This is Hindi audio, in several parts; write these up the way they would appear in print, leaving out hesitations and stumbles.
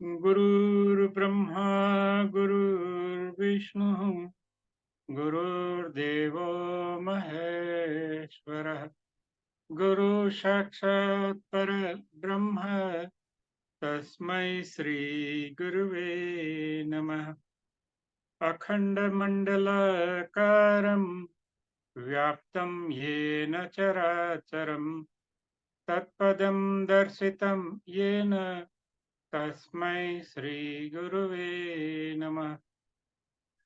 गुरुर्ब्रह्मा गुरुर्विष्णुः गुरुर्देवो महेश्वरः गुरु साक्षात् परब्रह्म तस्मै श्री गुरुवे नमः। अखण्डमण्डलाकारं व्याप्तं येन चराचरं तत्पदं दर्शितं येन तस्मै श्री गुरुवे नमः।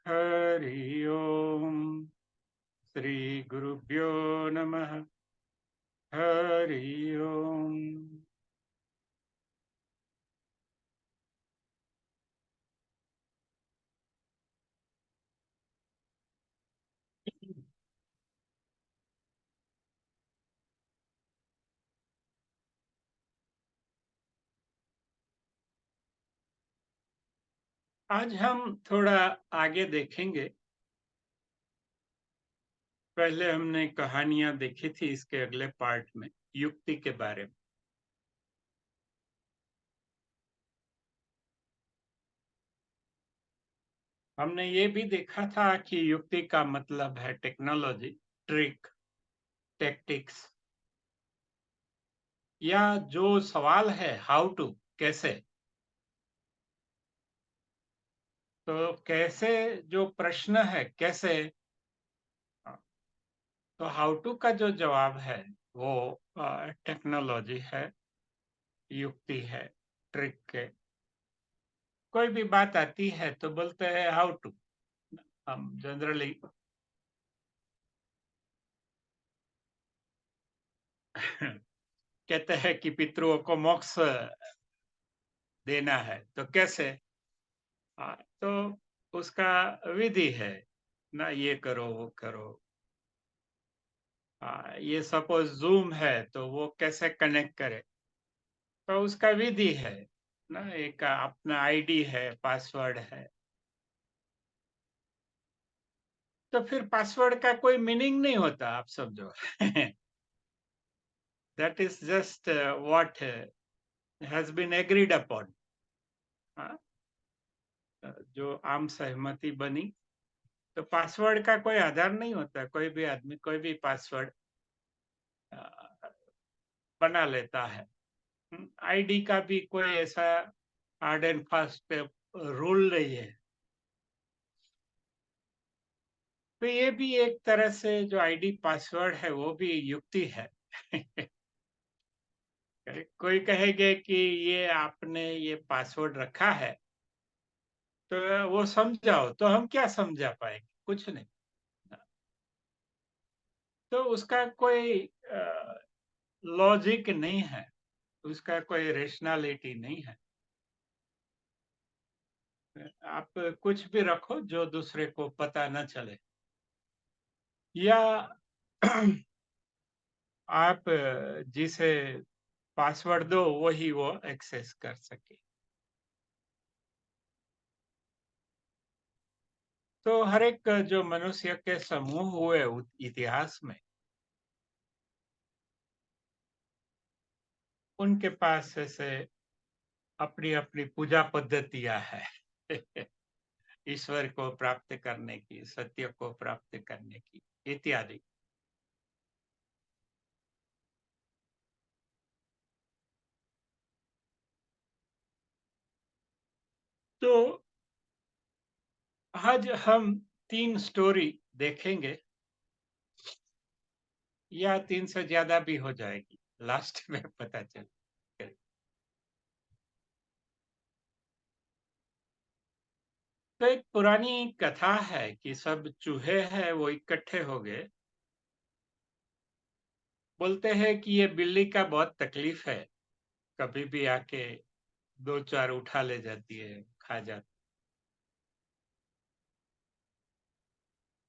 हरि ओम श्री गुरुभ्यो नमः। हरि ओम। आज हम थोड़ा आगे देखेंगे। पहले हमने कहानियां देखी थी, इसके अगले पार्ट में युक्ति के बारे में। हमने ये भी देखा था कि युक्ति का मतलब है टेक्नोलॉजी, ट्रिक, टैक्टिक्स, या जो सवाल है हाउ टू, कैसे। तो कैसे जो प्रश्न है कैसे, तो हाउ टू का जो जवाब है वो टेक्नोलॉजी है, युक्ति है, ट्रिक है। कोई भी बात आती है तो बोलते हैं हाउ टू। हम जनरली कहते हैं कि पितरों को मोक्ष देना है तो कैसे। तो उसका विधि है ना, ये करो वो करो। ये सपोज जूम है तो वो कैसे कनेक्ट करे, तो उसका विधि है ना। एक अपना आईडी है, पासवर्ड है। तो फिर पासवर्ड का कोई मीनिंग नहीं होता, आप समझो। That is just what has been agreed upon, जो आम सहमति बनी। तो पासवर्ड का कोई आधार नहीं होता, कोई भी आदमी कोई भी पासवर्ड बना लेता है। आईडी का भी कोई ऐसा हार्ड एंड फास्ट रूल नहीं है। तो ये भी एक तरह से जो आईडी पासवर्ड है वो भी युक्ति है। कोई कहेगे कि ये आपने ये पासवर्ड रखा है तो वो समझाओ, तो हम क्या समझा पाएंगे, कुछ नहीं। तो उसका कोई लॉजिक नहीं है, उसका कोई रेशनैलिटी नहीं है। आप कुछ भी रखो जो दूसरे को पता न चले, या आप जिसे पासवर्ड दो वही वो एक्सेस कर सके। तो हर एक जो मनुष्य के समूह हुए इतिहास में, उनके पास ऐसे अपनी अपनी पूजा पद्धतियां है। ईश्वर को प्राप्त करने की, सत्य को प्राप्त करने की, इत्यादि। तो आज हम 3 स्टोरी देखेंगे, या 3 से ज्यादा भी हो जाएगी, लास्ट में पता चल। तो एक पुरानी कथा है कि सब चूहे हैं वो इकट्ठे हो गए। बोलते हैं कि ये बिल्ली का बहुत तकलीफ है, कभी भी आके 2-4 उठा ले जाती है, खा जाती।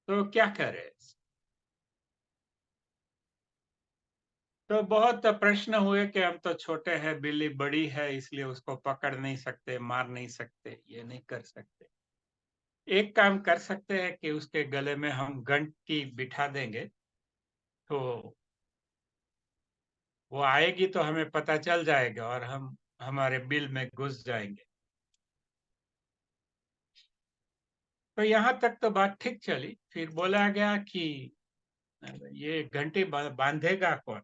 तो क्या करे। तो बहुत प्रश्न हुए कि हम तो छोटे हैं, बिल्ली बड़ी है इसलिए उसको पकड़ नहीं सकते, मार नहीं सकते, ये नहीं कर सकते। एक काम कर सकते हैं कि उसके गले में हम घंटी बिठा देंगे, तो वो आएगी तो हमें पता चल जाएगा और हम हमारे बिल में घुस जाएंगे। तो यहाँ तक तो बात ठीक चली। फिर बोला गया कि ये घंटी बांधेगा कौन?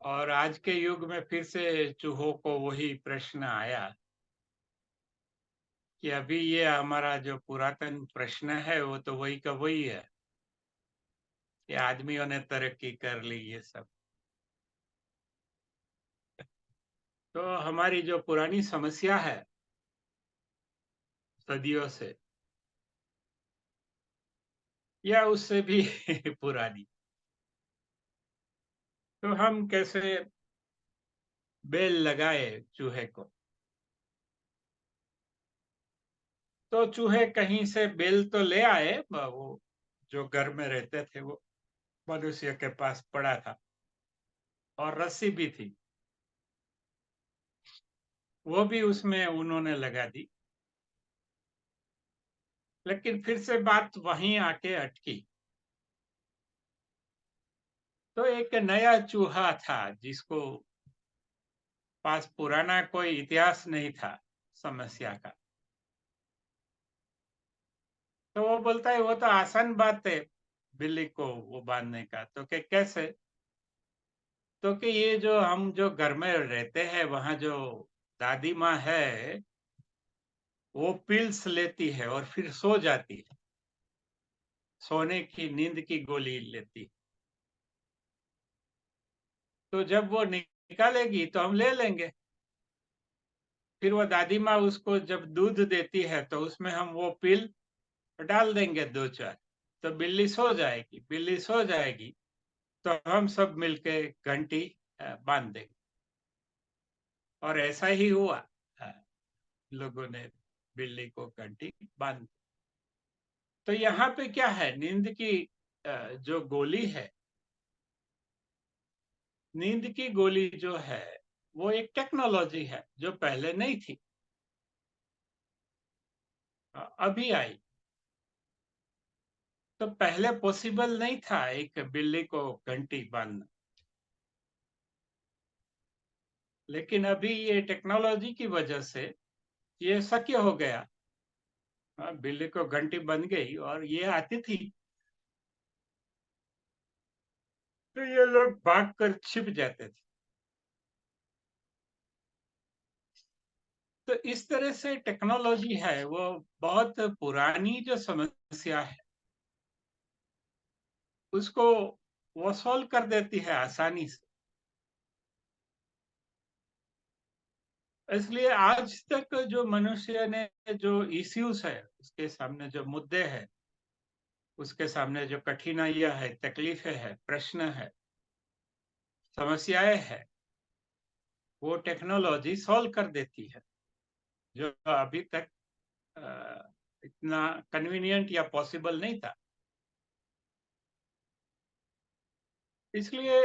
और आज के युग में फिर से चूहों को वही प्रश्न आया कि अभी ये हमारा जो पुरातन प्रश्न है वो तो वही का वही है कि आदमियों ने तरक्की कर ली ये सब। तो हमारी जो पुरानी समस्या है सदियों से, या उससे भी पुरानी, तो हम कैसे बेल लगाए चूहे को। तो चूहे कहीं से बेल तो ले आए, वो जो घर में रहते थे वो मनुष्य के पास पड़ा था और रस्सी भी थी, वो भी उसमें उन्होंने लगा दी। लेकिन फिर से बात वहीं आके अटकी। तो एक नया चूहा था जिसको पास पुराना कोई इतिहास नहीं था समस्या का। तो वो बोलता है वो तो आसान बात है बिल्ली को वो बांधने का। तो कि कैसे? तो कि ये जो हम जो घर में रहते हैं वहां जो दादी माँ है वो पिल्स लेती है और फिर सो जाती है, सोने की नींद की गोली लेती। तो जब वो निकालेगी तो हम ले लेंगे। फिर वो दादी माँ उसको जब दूध देती है तो उसमें हम वो पिल डाल देंगे दो चार, तो बिल्ली सो जाएगी। बिल्ली सो जाएगी तो हम सब मिलके घंटी बांध देंगे। और ऐसा ही हुआ। अ, लोगों ने बिल्ली को घंटी बांध। तो यहाँ पे क्या है, नींद की जो गोली है, नींद की गोली जो है वो एक टेक्नोलॉजी है जो पहले नहीं थी, अभी आई। तो पहले पॉसिबल नहीं था एक बिल्ली को घंटी बांधना। लेकिन अभी ये टेक्नोलॉजी की वजह से ये शक्य हो गया। बिल्ली को घंटी बन गई और ये आती थी तो ये लोग भाग कर छिप जाते थे। तो इस तरह से टेक्नोलॉजी है वो बहुत पुरानी जो समस्या है उसको वो सॉल्व कर देती है आसानी से। इसलिए आज तक जो मनुष्य ने जो इश्यूज है उसके सामने जो मुद्दे हैं, उसके सामने जो कठिनाइयां है, तकलीफें है, प्रश्न है, समस्याएं है, वो टेक्नोलॉजी सॉल्व कर देती है जो अभी तक इतना कन्वीनियंट या पॉसिबल नहीं था। इसलिए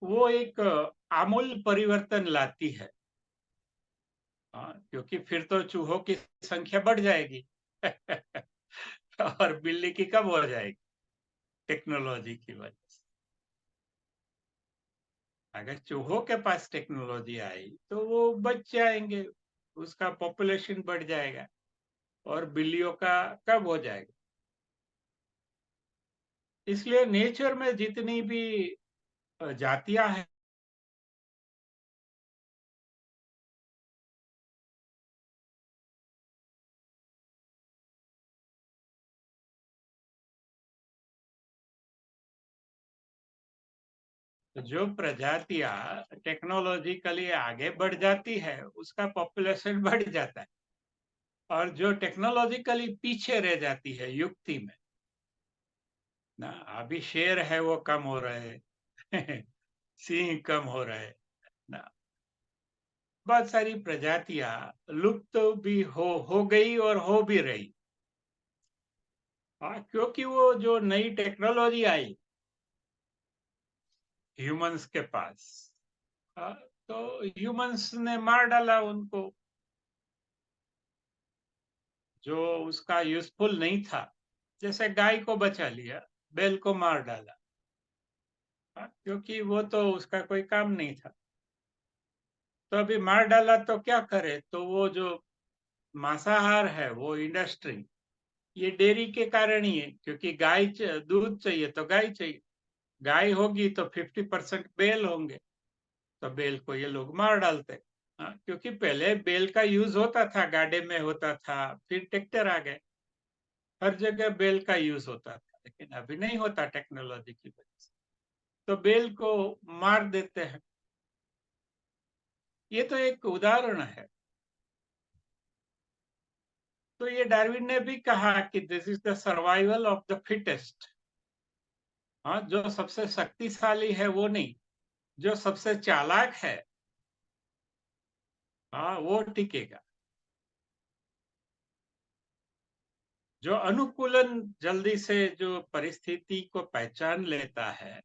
वो एक आमूल परिवर्तन लाती है। क्योंकि फिर तो चूहों की संख्या बढ़ जाएगी और बिल्ली की कम हो जाएगी टेक्नोलॉजी की वजह से। अगर चूहों के पास टेक्नोलॉजी आई तो वो बच जाएंगे, उसका पॉपुलेशन बढ़ जाएगा और बिल्लियों का कम हो जाएगा। इसलिए नेचर में जितनी भी जातियां हैं, जो प्रजातियां टेक्नोलॉजिकली आगे बढ़ जाती है उसका पॉपुलेशन बढ़ जाता है, और जो टेक्नोलॉजिकली पीछे रह जाती है युक्ति में ना, अभी शेर है वो कम हो रहे हैं सिंह कम हो रहे हैं ना, बहुत सारी प्रजातियां लुप्त भी हो गई और हो भी रही। क्योंकि वो जो नई टेक्नोलॉजी आई, ह्यूमंस के पास। हाँ, तो ह्यूमंस ने मार डाला उनको, जो उसका यूज़फुल नहीं था। जैसे गाय को बचा लिया, बैल को मार डाला। हाँ, क्योंकि वो तो उसका कोई काम नहीं था। तो अभी मार डाला तो क्या करे? तो वो जो मांसाहार है, वो इंडस्ट्री, ये डेयरी के कारण ही है, क्योंकि गाय दूध चाहिए तो गाय चाहिए। गाय होगी तो 50% बैल होंगे, तो बैल को ये लोग मार डालते। हाँ, क्योंकि पहले बैल का यूज होता था, गाड़े में होता था, फिर ट्रैक्टर आ गए, हर जगह बैल का यूज होता था, लेकिन अभी नहीं होता टेक्नोलॉजी की वजह से, तो बैल को मार देते हैं। ये तो एक उदाहरण है। तो ये डार्विन ने भी कहा कि this is the survival of the fittest. हाँ, जो सबसे शक्तिशाली है वो नहीं, जो सबसे चालाक है, हाँ, वो टिकेगा। जो अनुकूलन जल्दी से जो परिस्थिति को पहचान लेता है,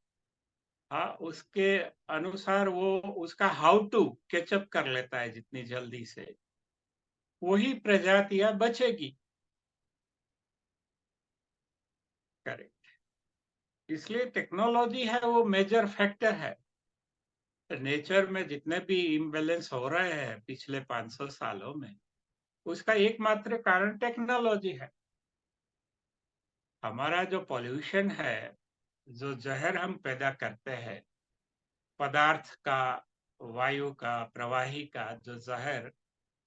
हाँ, उसके अनुसार वो उसका हाउ टू कैचअप कर लेता है जितनी जल्दी से, वही प्रजातियां बचेगी। करेक्ट। इसलिए टेक्नोलॉजी है वो मेजर फैक्टर है। नेचर में जितने भी इम्बैलेंस हो रहे हैं पिछले 500 सालों में, उसका एकमात्र कारण टेक्नोलॉजी है। हमारा जो पॉल्यूशन है, जो जहर हम पैदा करते हैं, पदार्थ का, वायु का, प्रवाही का जो जहर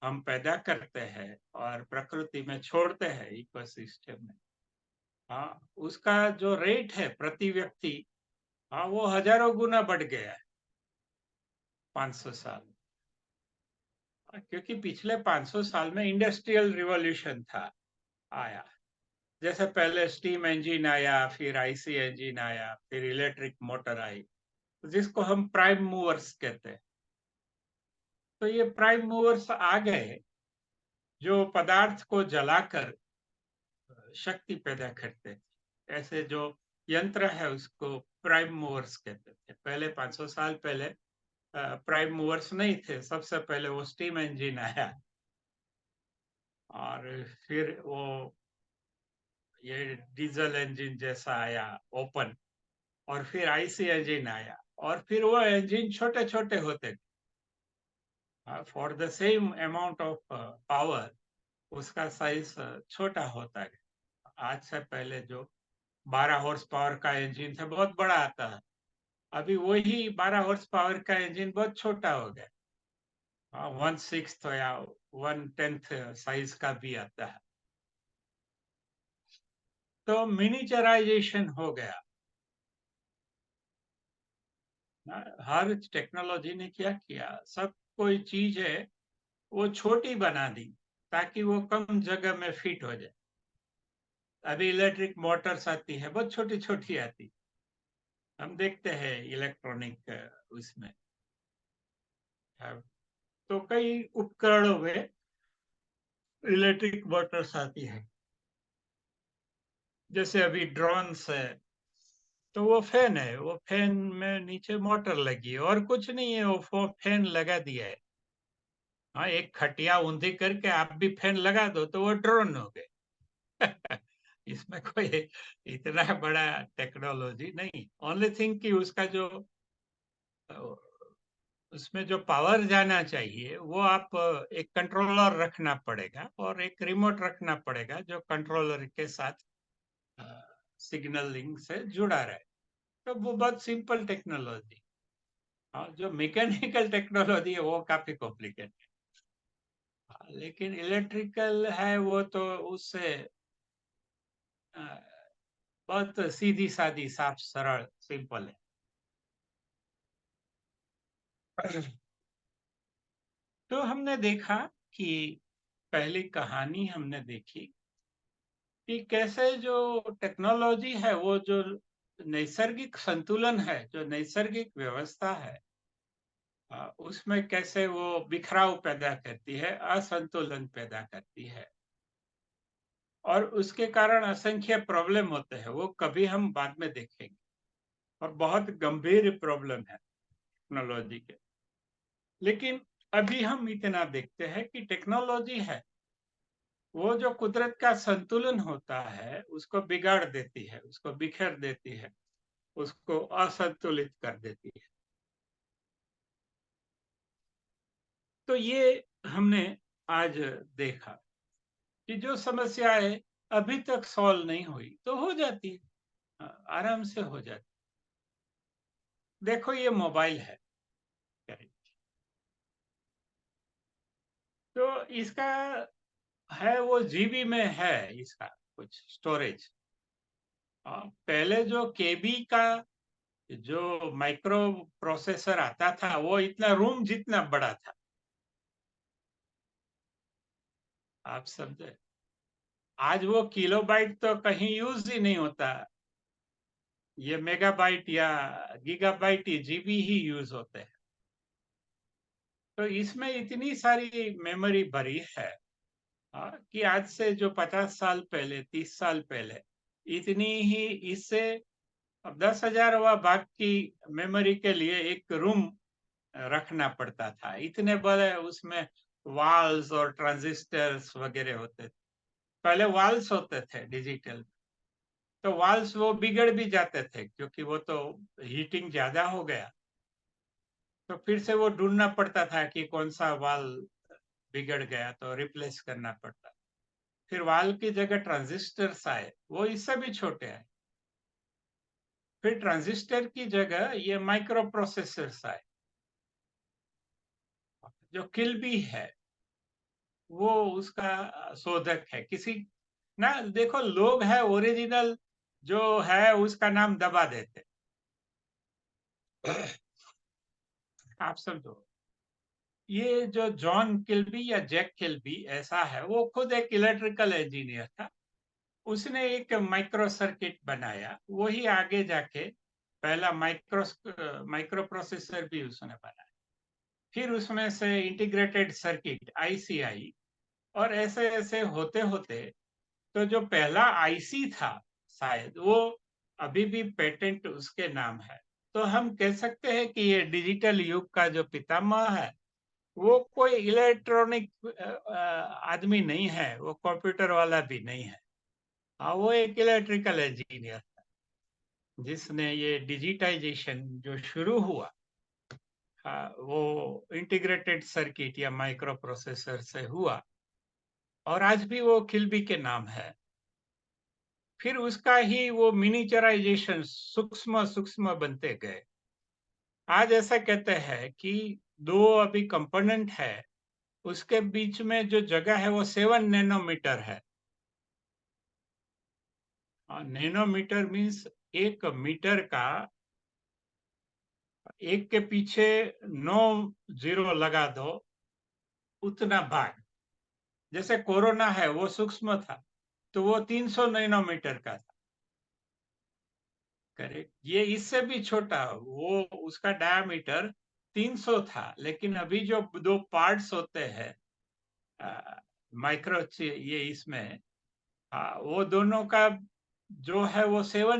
हम पैदा करते हैं और प्रकृति में छोड़ते हैं इकोसिस्टम में, हाँ, उसका जो रेट है प्रति व्यक्ति, हाँ, वो हजारों गुना बढ़ गया है 500 साल। क्योंकि पिछले 500 साल में इंडस्ट्रियल रिवॉल्यूशन था, आया। जैसे पहले स्टीम इंजन आया, फिर आईसी इंजन आया, फिर इलेक्ट्रिक मोटर आई, जिसको हम प्राइम मूवर्स कहते हैं। तो ये प्राइम मूवर्स आ गए, जो पदार्थ को जलाकर शक्ति पैदा करते थे। ऐसे जो यंत्र है उसको प्राइम मूवर्स कहते थे। पहले 500 साल पहले प्राइम मूवर्स नहीं थे, सबसे पहले वो स्टीम इंजन आया, और फिर वो ये डीजल इंजन जैसा आया, ओपन, और फिर आईसी इंजन आया, और फिर वो इंजन छोटे छोटे होते, for the same amount of power उसका साइज छोटा होता है। आज से पहले जो 12 हॉर्स पावर का इंजन था बहुत बड़ा आता है, अभी वही 12 हॉर्स पावर का इंजन बहुत छोटा हो गया, 1/6 या 1/10 साइज का भी आता है। तो मिनिचराइजेशन हो गया ना। हर टेक्नोलॉजी ने क्या किया, सब कोई चीज है वो छोटी बना दी ताकि वो कम जगह में फिट हो जाए। अभी इलेक्ट्रिक मोटर्स आती है, बहुत छोटी छोटी आती, हम देखते हैं इलेक्ट्रॉनिक उसमें। तो कई उपकरणों में इलेक्ट्रिक मोटर्स आती है। जैसे अभी ड्रोन्स है, तो वो फैन है, वो फैन में नीचे मोटर लगी है और कुछ नहीं है, वो फैन लगा दिया है। हाँ, एक खटिया ऊंधी करके आप भी फैन लगा दो तो वो ड्रोन हो गए। इसमें कोई इतना बड़ा टेक्नोलॉजी नहीं, ओनली थिंग कि उसका जो उसमें जो पावर जाना चाहिए वो आप एक कंट्रोलर रखना पड़ेगा और एक रिमोट रखना पड़ेगा जो कंट्रोलर के साथ सिग्नलिंग से जुड़ा रहे। तो वो बहुत सिंपल टेक्नोलॉजी। हाँ, जो मैकेनिकल टेक्नोलॉजी है वो काफी कॉम्प्लिकेटेड है, लेकिन इलेक्ट्रिकल है वो तो उससे अ, बहुत सीधी सादी, साफ, सरल, सिंपल है। तो हमने देखा कि पहली कहानी हमने देखी कि कैसे जो टेक्नोलॉजी है वो जो नैसर्गिक संतुलन है, जो नैसर्गिक व्यवस्था है, उसमें कैसे वो बिखराव पैदा करती है, असंतुलन पैदा करती है, और उसके कारण असंख्य प्रॉब्लम होते हैं, वो कभी हम बाद में देखेंगे। और बहुत गंभीर प्रॉब्लम है टेक्नोलॉजी के। लेकिन अभी हम इतना देखते हैं कि टेक्नोलॉजी है, वो जो कुदरत का संतुलन होता है, उसको बिगाड़ देती है, उसको बिखेर देती है, उसको असंतुलित कर देती है। तो ये हमने आज देखा कि जो समस्याएं अभी तक सॉल्व नहीं हुई, तो हो जाती है, आराम से हो जाती। देखो ये मोबाइल है, तो इसका है वो जीबी में है, इसका कुछ स्टोरेज। पहले जो केबी का जो माइक्रो प्रोसेसर आता था, वो इतना रूम जितना बड़ा था, आप समझे। आज वो किलोबाइट तो कहीं यूज ही नहीं होता, ये मेगाबाइट या गीगाबाइट जीबी ही यूज होते हैं। तो इसमें इतनी सारी मेमोरी भरी है, कि आज से जो 50 साल पहले, 30 साल पहले इतनी ही, इससे अब 10,000 भाग की मेमोरी के लिए एक रूम रखना पड़ता था। इतने बड़े उसमें वाल्स और ट्रांजिस्टर्स वगैरह होते थे। पहले वाल्स होते थे डिजिटल, तो वाल्स वो बिगड़ भी जाते थे क्योंकि वो तो हीटिंग ज्यादा हो गया, तो फिर से वो ढूंढना पड़ता था कि कौन सा वाल बिगड़ गया, तो रिप्लेस करना पड़ता। फिर वाल की जगह ट्रांजिस्टर्स आए, वो इससे भी छोटे आए। फिर ट्रांजिस्टर की जगह ये माइक्रो प्रोसेसर्स आए, जो किल्बी है वो उसका शोधक है। किसी ना, देखो लोग है ओरिजिनल जो है उसका नाम दबा देते। आप समझो, ये जो जॉन किल्बी या जैक किल्बी ऐसा है, वो खुद एक इलेक्ट्रिकल इंजीनियर था। उसने एक माइक्रो सर्किट बनाया, वही आगे जाके पहला माइक्रो प्रोसेसर भी उसने बनाया। फिर उसमें से इंटीग्रेटेड सर्किट आईसीआई, और ऐसे ऐसे होते होते तो जो पहला आईसी था, शायद वो अभी भी पेटेंट उसके नाम है। तो हम कह सकते हैं कि ये डिजिटल युग का जो पितामह है, वो कोई इलेक्ट्रॉनिक आदमी नहीं है, वो कंप्यूटर वाला भी नहीं है। हाँ, वो एक इलेक्ट्रिकल इंजीनियर जिसने ये डिजिटाइजेशन जो शुरू हुआ, वो इंटीग्रेटेड सर्किट या माइक्रो प्रोसेसर से हुआ, और आज भी वो किल्बी के नाम है। फिर उसका ही वो मिनिचराइजेशन सूक्ष्म सूक्ष्म बनते गए। आज ऐसा कहते हैं कि दो अभी कंपोनेंट है, उसके बीच में जो जगह है वो 7 नैनोमीटर है। नैनोमीटर मीन्स 1 मीटर का एक के पीछे 9 जीरो लगा दो, उतना भाग। जैसे कोरोना है वो सूक्ष्म था, तो वो 300 नैनोमीटर का था। करेक्ट, ये इससे भी छोटा, वो उसका डायमीटर 300 था। लेकिन अभी जो दो पार्ट्स होते हैं माइक्रो, ये इसमें, वो दोनों का जो है वो 7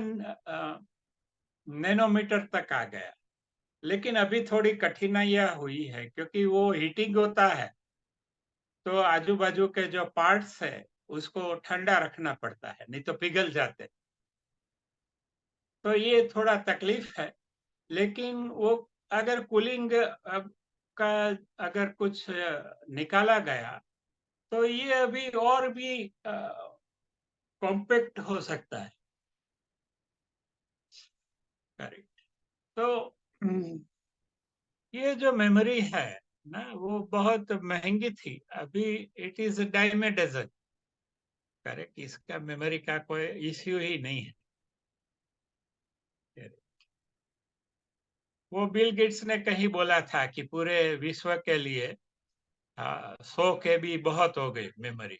नैनोमीटर तक आ गया। लेकिन अभी थोड़ी कठिनाइयां हुई है, क्योंकि वो हीटिंग होता है, तो आजू बाजू के जो पार्ट्स है उसको ठंडा रखना पड़ता है, नहीं तो पिघल जाते। तो ये थोड़ा तकलीफ है। लेकिन वो अगर कूलिंग का अगर कुछ निकाला गया, तो ये अभी और भी कॉम्पैक्ट हो सकता है। करेक्ट। तो ये जो मेमोरी है ना, वो बहुत महंगी थी। अभी it is dime a dozen. Correct, इसका मेमोरी का कोई इश्यू ही नहीं है। वो बिल गेट्स ने कहीं बोला था कि पूरे विश्व के लिए 100 KB बहुत हो गई मेमोरी,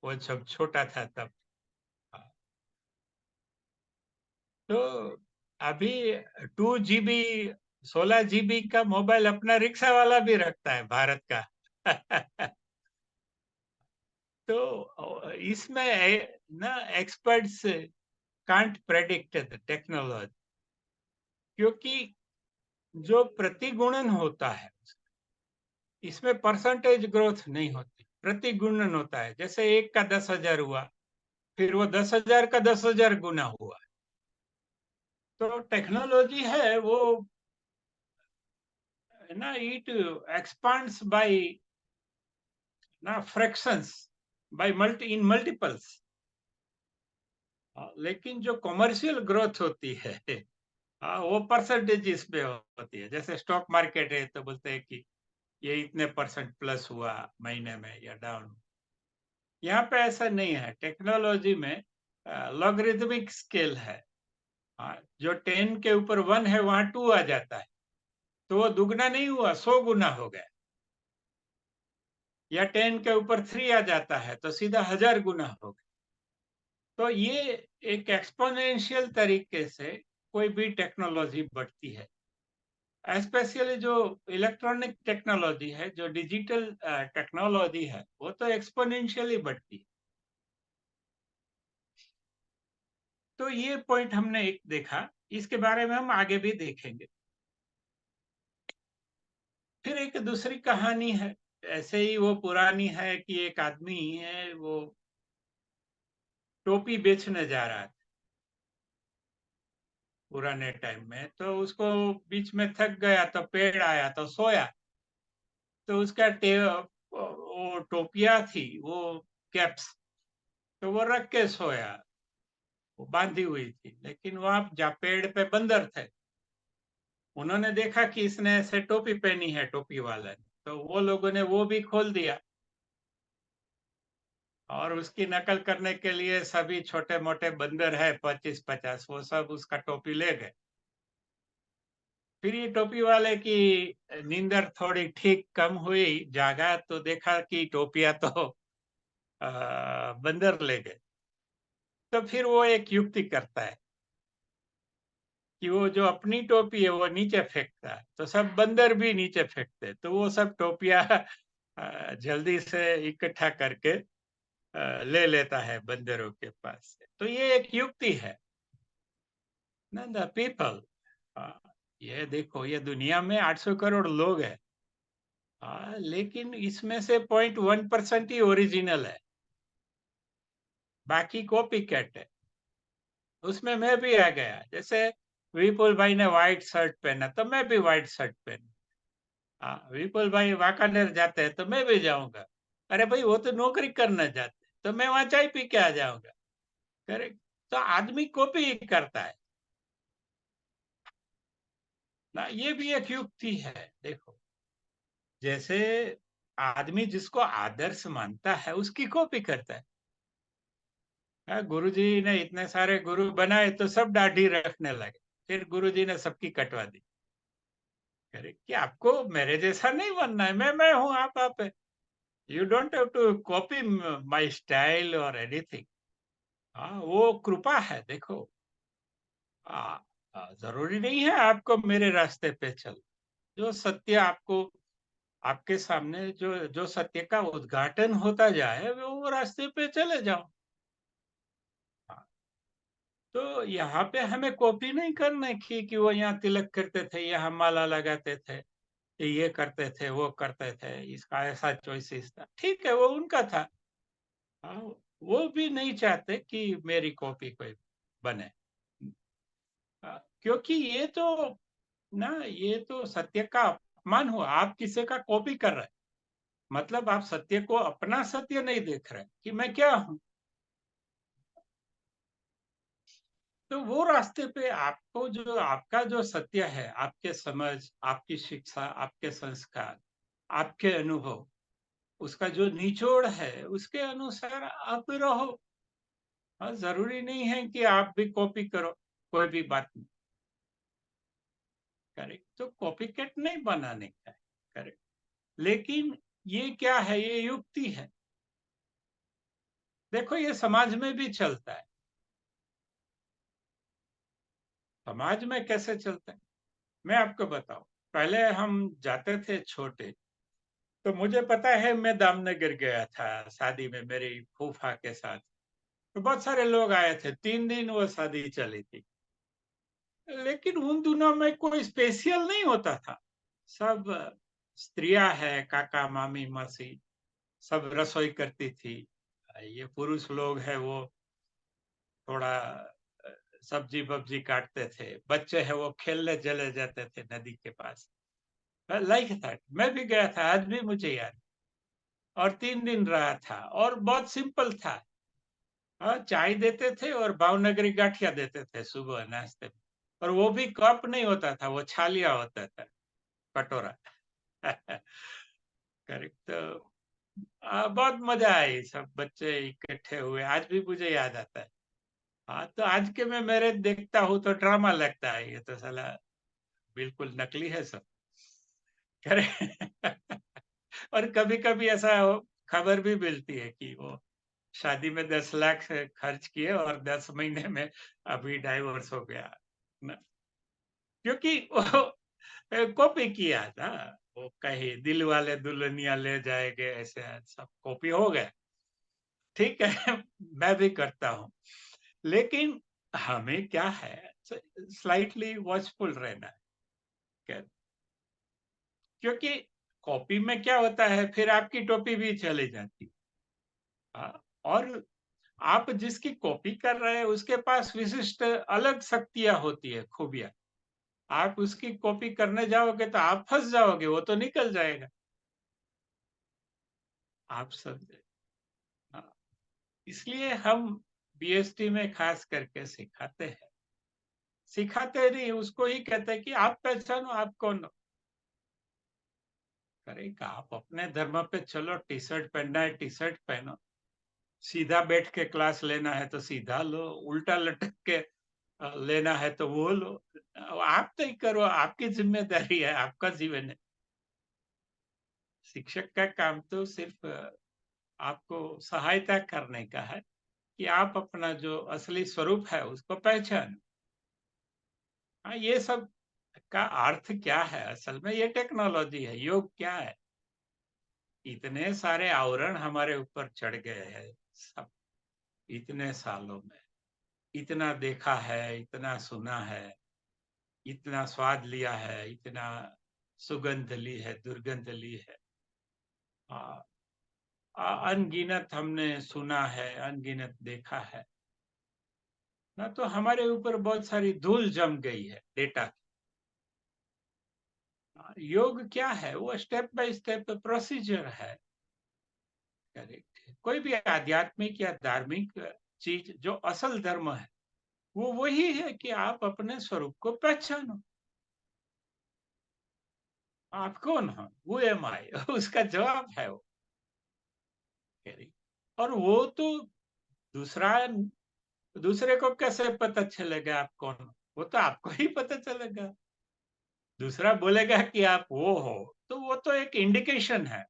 वो जब छोटा था तब। हाँ, तो अभी 2 GB 16 GB का मोबाइल अपना रिक्शा वाला भी रखता है भारत का। तो इसमें ना experts can't predict the technology, क्योंकि जो प्रतिगुणन होता है, इसमें परसेंटेज ग्रोथ नहीं होती, प्रतिगुणन होता है। जैसे 1 का 10,000 हुआ, फिर वो 10,000 का 10,000 गुना हुआ। तो टेक्नोलॉजी है वो, है ना, इट एक्सपांड्स बाय ना फ्रैक्शंस, बाय मल्टीपल्स। लेकिन जो कमर्शियल ग्रोथ होती है, वो परसेंटेजेस पे होती है। जैसे स्टॉक मार्केट है तो बोलते हैं कि ये इतने परसेंट प्लस हुआ महीने में या डाउन। यहाँ पे ऐसा नहीं है। टेक्नोलॉजी में लॉगरिदमिक स्केल है। जो 10 के ऊपर 1 है वहां 2 आ जाता है, तो वो दुगना नहीं हुआ, 100 गुना हो गया। या 10 के ऊपर 3 आ जाता है तो सीधा 1000 गुना हो गया। तो ये एक एक्सपोनेंशियल तरीके से कोई भी टेक्नोलॉजी बढ़ती है। स्पेशली जो इलेक्ट्रॉनिक टेक्नोलॉजी है, जो डिजिटल टेक्नोलॉजी है, वो तो एक्सपोनेंशियली बढ़ती है। तो ये पॉइंट हमने एक देखा, इसके बारे में हम आगे भी देखेंगे। फिर एक दूसरी कहानी है, ऐसे ही वो पुरानी है कि एक आदमी है, वो टोपी बेचने जा रहा था पुराने टाइम में। तो उसको बीच में थक गया तो पेड़ आया तो सोया। तो उसका वो टोपिया थी, वो कैप्स, तो वो रख के सोया, वो बांधी हुई थी। लेकिन वहां जहाँ पेड़ पे बंदर थे, उन्होंने देखा कि इसने ऐसे टोपी पहनी है, टोपी वाले ने, तो वो लोगों ने वो भी खोल दिया। और उसकी नकल करने के लिए सभी छोटे मोटे बंदर है 25-50, वो सब उसका टोपी ले गए। फिर ये टोपी वाले की नींदर थोड़ी ठीक कम हुई, जागा तो देखा कि टोपिया तो बंदर ले गए। तो फिर वो एक युक्ति करता है कि वो जो अपनी टोपी है वो नीचे फेंकता है, तो सब बंदर भी नीचे फेंकते हैं। तो वो सब टोपिया जल्दी से इकट्ठा करके ले लेता है बंदरों के पास से। तो ये एक युक्ति है ना, द पीपल। ये देखो, ये दुनिया में 800 करोड़ लोग हैं, लेकिन इसमें से 0.1% ही ओरिजिनल है, बाकी कॉपी कैट है। उसमें मैं भी आ गया। जैसे विपुल भाई ने व्हाइट शर्ट पहना तो मैं भी व्हाइट शर्ट पहनूं। विपुल भाई वाकानेर जाते हैं तो मैं भी जाऊंगा। अरे भाई, वो तो नौकरी करना जाते हैं, तो मैं वहां चाय पी के आ जाऊंगा। करेक्ट। तो आदमी कॉपी ही करता है ना। ये भी एक युक्ति है। देखो, जैसे आदमी जिसको आदर्श मानता है उसकी कॉपी करता है। गुरुजी ने इतने सारे गुरु बनाए तो सब दाढ़ी रखने लगे, फिर गुरुजी ने सबकी कटवा दी। करेक्ट, कि आपको मेरे जैसा नहीं बनना है, मैं हूं, आप है। You don't have to copy my style और एनीथिंग। हाँ, वो कृपा है। देखो, जरूरी नहीं है आपको मेरे रास्ते पे चल। जो सत्य आपको, आपके सामने जो जो सत्य का उद्घाटन होता जाए, वो रास्ते पे चले जाओ। हाँ, तो यहाँ पे हमें कॉपी नहीं करने की कि वो यहाँ तिलक करते थे, यहाँ माला लगाते थे, ये करते थे, वो करते थे, इसका ऐसा चॉइसेस था। ठीक है, वो उनका था। हाँ, वो भी नहीं चाहते कि मेरी कॉपी कोई बने। क्योंकि ये तो ना, ये तो सत्य का अपमान हुआ। आप किसी का कॉपी कर रहे हैं, मतलब आप सत्य को अपना सत्य नहीं देख रहे कि मैं क्या हूं। तो वो रास्ते पे आपको, जो आपका जो सत्य है, आपके समझ, आपकी शिक्षा, आपके संस्कार, आपके अनुभव, उसका जो निचोड़ है, उसके अनुसार आप रहो। जरूरी नहीं है कि आप भी कॉपी करो, कोई भी बात नहीं। करेक्ट, तो कॉपी कैट नहीं बनाने का है। करेक्ट। लेकिन ये क्या है, ये युक्ति है। देखो, ये समाज में भी चलता है। समाज में कैसे चलता है, मैं आपको बताऊं। पहले हम जाते थे छोटे, तो मुझे पता है, मैं दामनगर गया था शादी में मेरी फूफा के साथ। तो बहुत सारे लोग आए थे, 3 दिन वो शादी चली थी। लेकिन उन दिनों में कोई स्पेशल नहीं होता था। सब स्त्रियाँ हैं, काका, मामी, मासी, सब रसोई करती थी। ये पुरुष लोग हैं वो थोड़ा सब्जी-वब्जी काटते थे। बच्चे हैं वो खेलने चले जाते थे नदी के पास। लाइक दैट मैं भी गया था, आज भी मुझे याद है। और 3 दिन रहा था और बहुत सिंपल था। चाय देते थे और भावनगरी गाठिया देते थे सुबह नाश्ते में। और वो भी कप नहीं होता था, वो छालिया होता था, कटोरा। करेक्ट। तो बहुत मजा आई, सब बच्चे इकट्ठे हुए, आज भी मुझे याद आता है। हाँ, तो आज के में मेरे देखता हूँ तो ड्रामा लगता है, ये तो साला बिल्कुल नकली है सब। करेक्ट। और कभी-कभी ऐसा खबर भी मिलती है कि वो शादी में 10 लाख से खर्च किए और 10 महीने में अभी डाइवोर्स हो गया। न क्योंकि वो कॉपी किया था। वो कहीं दिल वाले दुल्हनिया ले जाएंगे, ऐसे सब कॉपी हो गए। ठीक है। मैं भी करता हूँ। लेकिन हमें क्या है, स्लाइटली वॉचफुल रहना है। क्या- क्योंकि कॉपी में क्या होता है, फिर आपकी टोपी भी चली जाती है। और आप जिसकी कॉपी कर रहे हैं उसके पास विशिष्ट अलग शक्तियां होती है, खूबियां। आप उसकी कॉपी करने जाओगे तो आप फंस जाओगे, वो तो निकल जाएगा। आप समझे। हाँ, इसलिए हम बीएसटी में खास करके सिखाते नहीं, उसको ही कहते हैं कि आप पहचानो आप कौन हो। करेगा, आप अपने धर्म पे चलो, टी शर्ट पहनना है टी शर्ट पहनो, सीधा बैठ के क्लास लेना है तो सीधा लो, उल्टा लटक के लेना है तो वो लो। आप तय करो, आपकी जिम्मेदारी है, आपका जीवन है। शिक्षक का काम तो सिर्फ आपको सहायता करने का है कि आप अपना जो असली स्वरूप है उसको पहचानो। हाँ, ये सब का अर्थ क्या है, असल में ये टेक्नोलॉजी है। योग क्या है, इतने सारे आवरण हमारे ऊपर चढ़ गए हैं सब, इतने सालों में इतना देखा है, इतना सुना है, इतना स्वाद लिया है, इतना सुगंध ली है, दुर्गंध ली है। अनगिनत हमने सुना है, अनगिनत देखा है ना। तो हमारे ऊपर बहुत सारी धूल जम गई है डेटा की। योग क्या है, वो स्टेप बाय स्टेप प्रोसीजर है। करेक्ट। कोई भी आध्यात्मिक या धार्मिक चीज जो असल धर्म है, वो वही है कि आप अपने स्वरूप को पहचानो। आप कौन हो, हु एम आई। उसका जवाब है वो। करेक्ट। और वो तो दूसरा दूसरे को कैसे पता चलेगा आप कौन हो, वो तो आपको ही पता चलेगा। दूसरा बोलेगा कि आप वो हो, तो वो तो एक इंडिकेशन है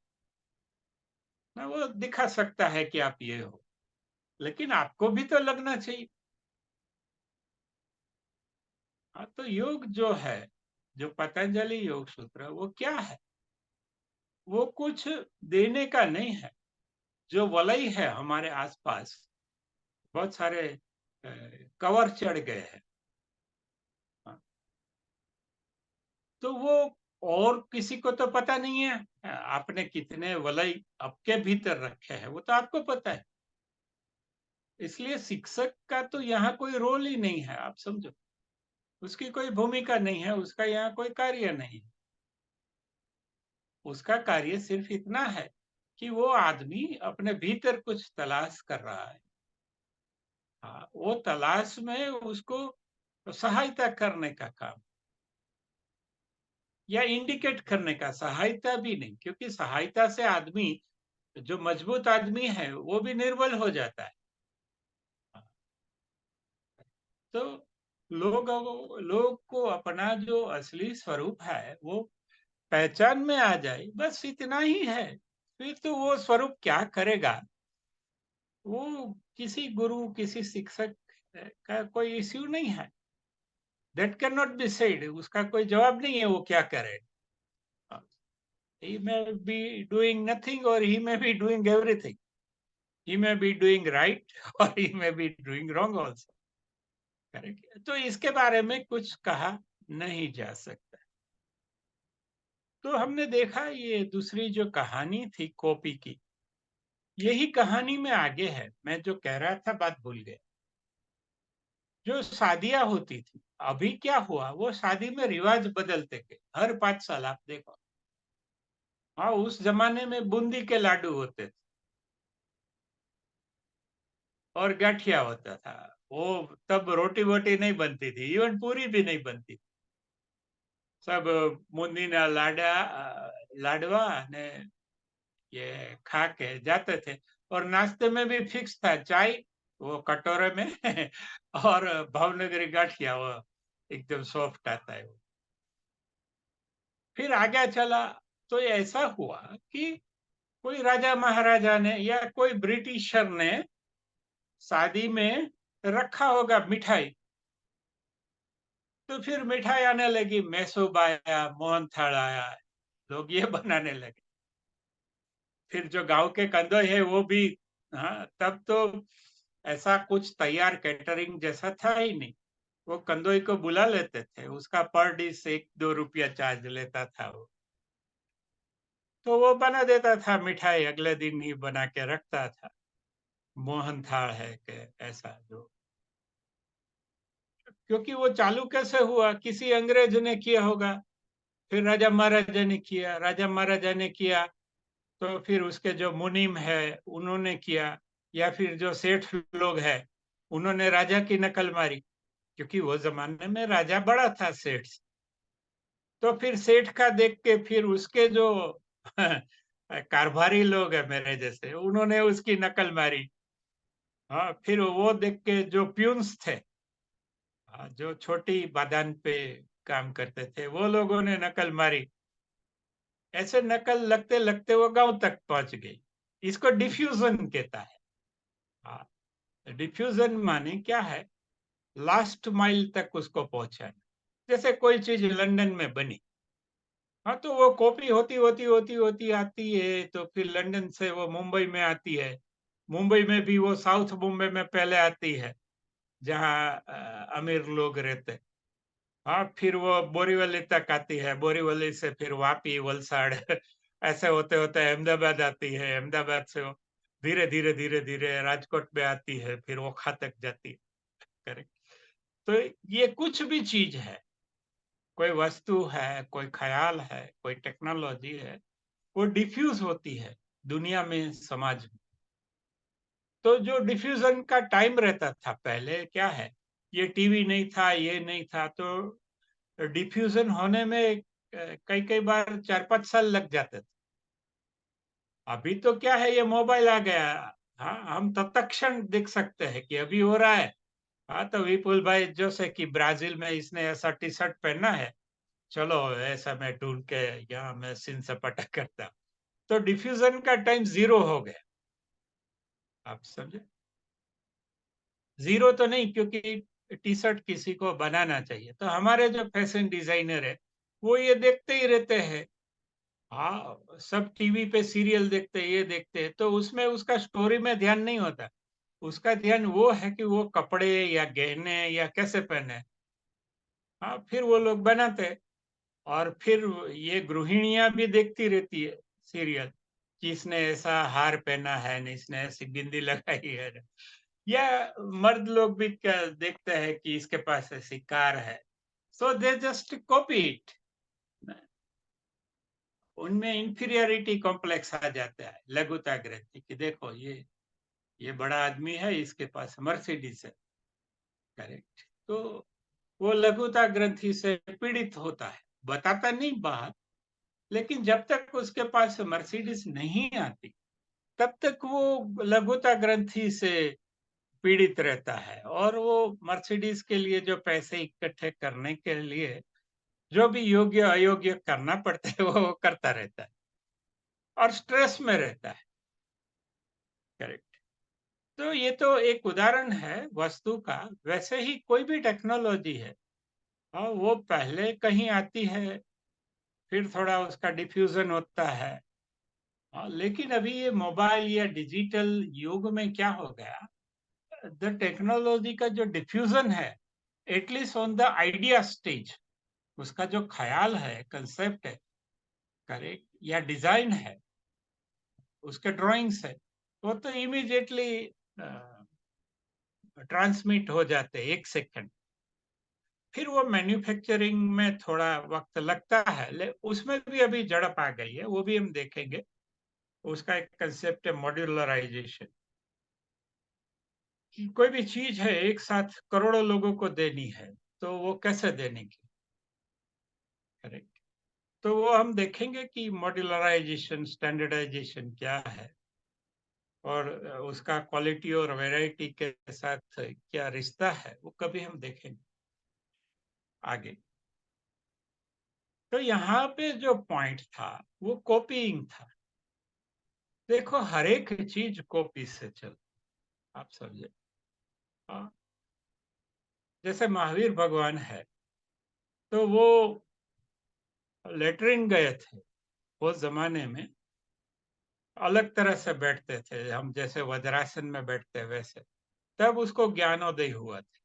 ना, वो दिखा सकता है कि आप ये हो, लेकिन आपको भी तो लगना चाहिए। हाँ, तो योग जो है, जो पतंजलि योग सूत्र, वो क्या है, वो कुछ देने का नहीं है। जो वलय है हमारे आसपास, बहुत सारे कवर चढ़ गए हैं। हाँ, तो वो और किसी को तो पता नहीं है। आपने कितने वलय आपके भीतर रखे हैं वो तो आपको पता है। इसलिए शिक्षक का तो यहाँ कोई रोल ही नहीं है, आप समझो। उसकी कोई भूमिका नहीं है, उसका यहाँ कोई कार्य नहीं है। उसका कार्य सिर्फ इतना है कि वो आदमी अपने भीतर कुछ तलाश कर रहा है। हाँ, वो तलाश में उसको सहायता करने का काम, या इंडिकेट करने का, सहायता भी नहीं, क्योंकि सहायता से आदमी, जो मजबूत आदमी है वो भी निर्बल हो जाता है। तो लोग को अपना जो असली स्वरूप है वो पहचान में आ जाए, बस इतना ही है। फिर तो वो स्वरूप क्या करेगा, वो किसी गुरु, किसी शिक्षक का कोई इश्यू नहीं है। That can not be said, उसका कोई जवाब नहीं है वो क्या करे। he may be doing nothing or he may be doing everything. He may be doing right or he may be doing wrong also. Correct. तो इसके बारे में कुछ कहा नहीं जा सकता। तो हमने देखा ये दूसरी जो कहानी थी कॉपी की, यही कहानी में आगे है। मैं जो कह रहा था बात भूल गया। जो शादियां होती थी, अभी क्या हुआ, वो शादी में रिवाज बदलते गए हर 5 साल। आप देखो, हाँ, उस जमाने में बूंदी के लाडू होते थे और गाठिया होता था। वो तब रोटी वोटी नहीं बनती थी, इवन पूरी भी नहीं बनती। सब बूंदी ना लाडवा ने ये खा के जाते थे। और नाश्ते में भी फिक्स था, चाय वो कटोरे में और भावनगरी गाठिया, वो एकदम सॉफ्ट आता है वो। फिर आगे चला तो ये ऐसा हुआ कि कोई राजा महाराजा ने या कोई ब्रिटिशर ने शादी में रखा होगा मिठाई। तो फिर मिठाई आने लगी, मैसूब आया, मोहन थाल आया, लोग ये बनाने लगे। फिर जो गांव के कंदोय है वो भी, हाँ, तब तो ऐसा कुछ तैयार कैटरिंग जैसा था ही नहीं। वो कंदोई को बुला लेते थे, उसका पर डिश 1-2 रुपया चार्ज लेता था वो। तो वो बना देता था मिठाई, अगले दिन ही बना के रखता था। मोहन थाल है कि ऐसा जो, क्योंकि वो चालू कैसे हुआ, किसी अंग्रेज ने किया होगा, फिर राजा महाराजा ने किया, राजा महाराजा ने किया, तो फिर उसके जो मुनीम है उन्होंने किया, या फिर जो सेठ लोग हैं उन्होंने राजा की नकल मारी, क्योंकि वो जमाने में राजा बड़ा था सेठ से। तो फिर सेठ का देख के फिर उसके जो कारभारी लोग हैं मेरे जैसे, उन्होंने उसकी नकल मारी। हाँ, फिर वो देख के जो प्यून्स थे, हाँ, जो छोटी बादान पे काम करते थे, वो लोगों ने नकल मारी। ऐसे नकल लगते लगते वो गांव तक पहुंच गई। इसको डिफ्यूजन कहता है। हाँ, डिफ्यूजन माने क्या है, लास्ट माइल तक उसको पहुंचाना। जैसे कोई चीज लंदन में बनी, हाँ, तो वो कॉपी होती होती होती होती आती है, तो फिर लंदन से वो मुंबई में आती है। मुंबई में भी वो साउथ मुंबई में पहले आती है, जहाँ अमीर लोग रहते हैं। हाँ, फिर वो बोरीवली तक आती है, बोरीवली से फिर वापी, वलसाड़ ऐसे होते होते अहमदाबाद आती है, अहमदाबाद से वो धीरे धीरे धीरे धीरे राजकोट में आती है, फिर ओखा तक जाती है। करेक्ट। तो ये कुछ भी चीज है, कोई वस्तु है, कोई ख्याल है, कोई टेक्नोलॉजी है, वो डिफ्यूज होती है दुनिया में, समाज में। तो जो डिफ्यूजन का टाइम रहता था पहले, क्या है, ये टीवी नहीं था, ये नहीं था, तो डिफ्यूजन होने में कई कई बार 4-5 साल लग जाते थे। अभी तो क्या है, ये मोबाइल आ गया। हाँ, हम तत्क्षण देख सकते हैं कि अभी हो रहा है। हाँ, तो विपुल भाई जो से कि ब्राजील में इसने ऐसा टी शर्ट पहना है, चलो ऐसा मैं ढूंढ के यहाँ मैं सिन सपाटा करता हूँ। तो डिफ्यूजन का टाइम जीरो हो गया। आप समझे, जीरो तो नहीं, क्योंकि टी शर्ट किसी को बनाना चाहिए, तो हमारे जो फैशन डिजाइनर है वो ये देखते ही रहते हैं। हाँ, सब टीवी पे सीरियल देखते हैं, ये देखते हैं, तो उसमें उसका स्टोरी में ध्यान नहीं होता। उसका ध्यान वो है कि वो कपड़े या गहने या कैसे पहने। हाँ, फिर वो लोग बनाते हैं। और फिर ये गृहिणियां भी देखती रहती है सीरियल, कि इसने ऐसा हार पहना है न, इसने ऐसी बिंदी लगाई है न। या मर्द लोग भी क्या देखते हैं कि इसके पास ऐसी कार है, सो दे जस्ट कॉपी इट। उनमें इंफीरियरिटी कॉम्प्लेक्स आ जाता है, लघुता ग्रंथि, कि देखो ये बड़ा आदमी है, इसके पास मर्सिडीज है। करेक्ट। तो वो लघुता ग्रंथि से पीड़ित होता है, बताता नहीं बात, लेकिन जब तक उसके पास मर्सिडीज नहीं आती, तब तक वो लघुता ग्रंथि से पीड़ित रहता है। और वो मर्सिडीज के लिए जो पैसे इकट्ठे करने के लिए जो भी योग्य अयोग्य करना पड़ता है वो करता रहता है, और स्ट्रेस में रहता है। करेक्ट। तो ये तो एक उदाहरण है वस्तु का। वैसे ही कोई भी टेक्नोलॉजी है, हाँ, वो पहले कहीं आती है, फिर थोड़ा उसका डिफ्यूजन होता है। हाँ, लेकिन अभी ये मोबाइल या डिजिटल युग में क्या हो गया, द टेक्नोलॉजी का जो डिफ्यूजन है at least on the idea stage, उसका जो ख्याल है, कंसेप्ट है, करेक्ट, या डिजाइन है, उसके ड्राइंग्स है, वो तो इमीडिएटली ट्रांसमिट हो जाते हैं 1 सेकंड। फिर वो मैन्युफैक्चरिंग में थोड़ा वक्त लगता है, उसमें भी अभी झड़प आ गई है, वो भी हम देखेंगे। उसका एक कंसेप्ट है मॉड्यूलराइजेशन, कि कोई भी चीज है एक साथ करोड़ों लोगों को देनी है, तो वो कैसे देने की, करेक्ट। तो वो हम देखेंगे कि मॉड्यूलराइजेशन, स्टैंडर्डाइजेशन क्या है, और उसका क्वालिटी और वैरायटी के साथ क्या रिश्ता है, वो कभी हम देखेंगे आगे। तो यहाँ पे जो पॉइंट था वो कॉपीइंग था। देखो, हर एक चीज कॉपी से चल, आप समझे। हाँ, जैसे महावीर भगवान है, तो वो लेटरिन गए थे, उस जमाने में अलग तरह से बैठते थे, हम जैसे वज्रासन में बैठते वैसे, तब उसको ज्ञानोदय हुआ था।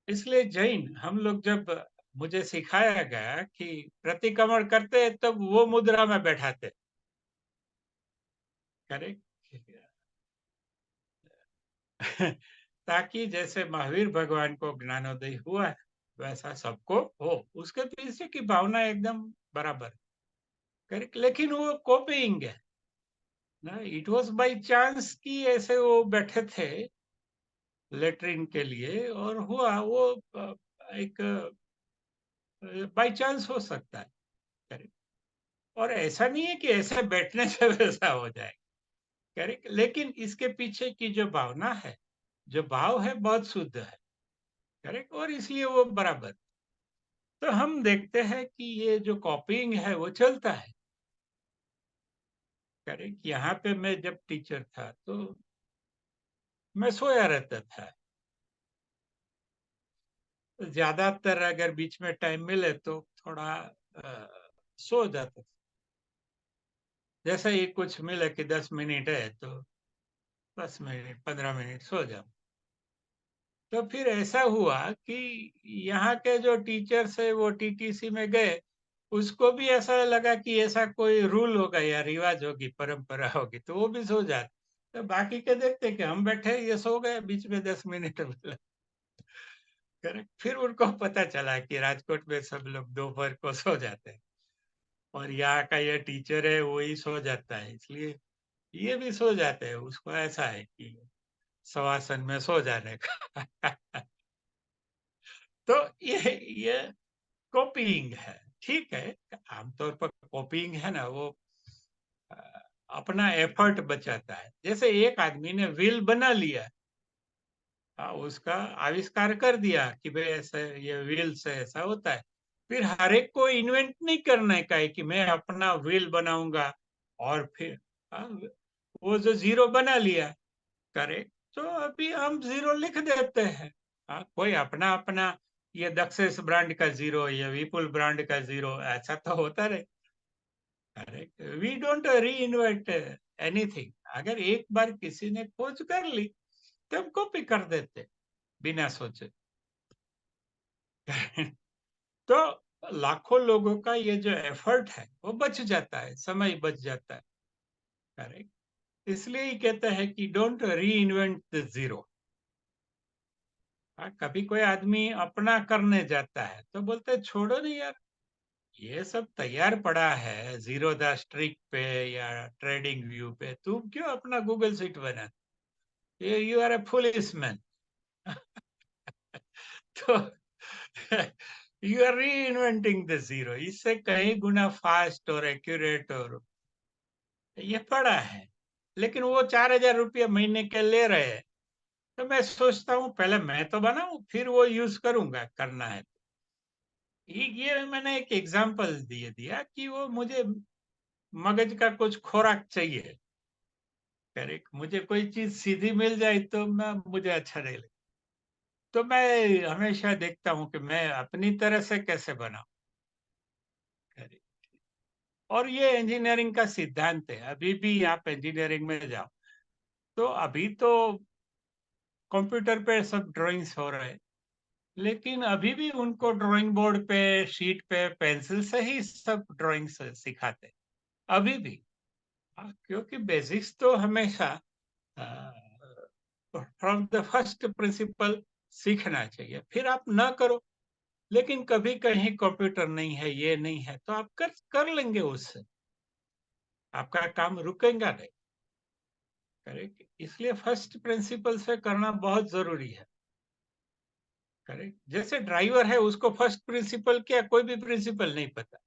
इसलिए जैन हम लोग, जब मुझे सिखाया गया कि प्रतिक्रमण करते तब वो मुद्रा में बैठाते, करेक्ट, ताकि जैसे महावीर भगवान को ज्ञानोदय हुआ है वैसा सबको हो, उसके पीछे की भावना एकदम बराबर, करेक्ट। लेकिन वो कॉपीइंग है ना, इट वाज बाय चांस कि ऐसे वो बैठे थे लेटरिन के लिए और हुआ वो, एक बाय चांस हो सकता है, करेक्ट। और ऐसा नहीं है कि ऐसे बैठने से वैसा हो जाए, करेक्ट। लेकिन इसके पीछे की जो भावना है, जो भाव है, बहुत शुद्ध है, करेक्ट, और इसलिए वो बराबर। तो हम देखते हैं कि ये जो कॉपीइंग है वो चलता है, करेक्ट। यहाँ पे मैं जब टीचर था तो मैं सोया रहता था, ज्यादातर अगर बीच में टाइम मिले तो थोड़ा सो जाता था। जैसे ही कुछ मिले कि 10 मिनट है तो 10 मिनट 15 मिनट सो जाओ। तो फिर ऐसा हुआ कि यहाँ के जो टीचर्स है वो टीटीसी में गए, उसको भी ऐसा लगा कि ऐसा कोई रूल होगा या रिवाज होगी, परंपरा होगी, तो वो भी सो जाते। तो बाकी के देखते कि हम बैठे, ये सो गए बीच में 10 मिनट मिला, करेक्ट। फिर उनको पता चला कि राजकोट में सब लोग दोपहर को सो जाते हैं, और यहाँ का ये टीचर है वो ही सो जाता है, इसलिए ये भी सो जाते हैं। उसको ऐसा है कि शवासन में सो जाने का। तो ये कॉपीइंग है, ठीक है। आमतौर पर कॉपीइंग है ना, वो अ, अपना एफर्ट बचाता है। जैसे एक आदमी ने व्हील बना लिया, उसका आविष्कार कर दिया कि भाई ऐसे ये व्हील से ऐसा होता है, फिर हर एक को इन्वेंट नहीं करने का है कि मैं अपना व्हील बनाऊंगा, और फिर हाँ, वो जो जीरो बना लिया, करेक्ट, तो अभी हम जीरो लिख देते हैं। कोई अपना अपना, ये दक्सेस ब्रांड का जीरो, ये विपुल ब्रांड का जीरो, ऐसा तो होता रहे, करेक्ट। वी डोंट री इन्वेंट एनीथिंग। अगर एक बार किसी ने खोज कर ली तो हम कॉपी कर देते बिना सोचे। तो लाखों लोगों का ये जो एफर्ट है वो बच जाता है, समय बच जाता है, करेक्ट। इसलिए ही कहते हैं कि डोंट री इन्वेंट द जीरो। कभी कोई आदमी अपना करने जाता है तो बोलते हैं छोड़ो नहीं यार, ये सब तैयार पड़ा है जीरो द स्ट्रिक पे या ट्रेडिंग व्यू पे, तुम क्यों अपना गूगल सीट बना, ये you are a foolish man. तो you are reinventing the zero, इससे कहीं गुना फास्ट और एक्यूरेट और ये पड़ा है। लेकिन वो 4,000 रुपये महीने के ले रहे हैं, तो मैं सोचता हूँ पहले मैं तो बनाऊं फिर वो यूज करूंगा, करना है। ये मैंने एक एग्जांपल दिए दिया कि वो मुझे मगज का कुछ खुराक चाहिए, करेक्ट। मुझे कोई चीज सीधी मिल जाए तो मैं, मुझे अच्छा नहीं लगता। तो मैं हमेशा देखता हूँ कि मैं अपनी तरह से कैसे बनाऊं, करेक्ट। और ये इंजीनियरिंग का सिद्धांत है, अभी भी आप इंजीनियरिंग में जाओ तो अभी तो कंप्यूटर पे सब ड्राइंग्स हो रहे हैं, लेकिन अभी भी उनको ड्राइंग बोर्ड पे, शीट पे, पेंसिल से ही सब ड्राइंग्स सिखाते हैं, अभी भी। क्योंकि बेसिक्स तो हमेशा फ्रॉम द फर्स्ट प्रिंसिपल सीखना चाहिए, फिर आप ना करो, लेकिन कभी कहीं कंप्यूटर नहीं है, ये नहीं है, तो आप कर कर लेंगे उससे, आपका काम रुकेगा नहीं। करेक्ट, इसलिए फर्स्ट प्रिंसिपल से करना बहुत जरूरी है। करेक्ट, जैसे ड्राइवर है, उसको फर्स्ट प्रिंसिपल क्या, कोई भी प्रिंसिपल नहीं पता।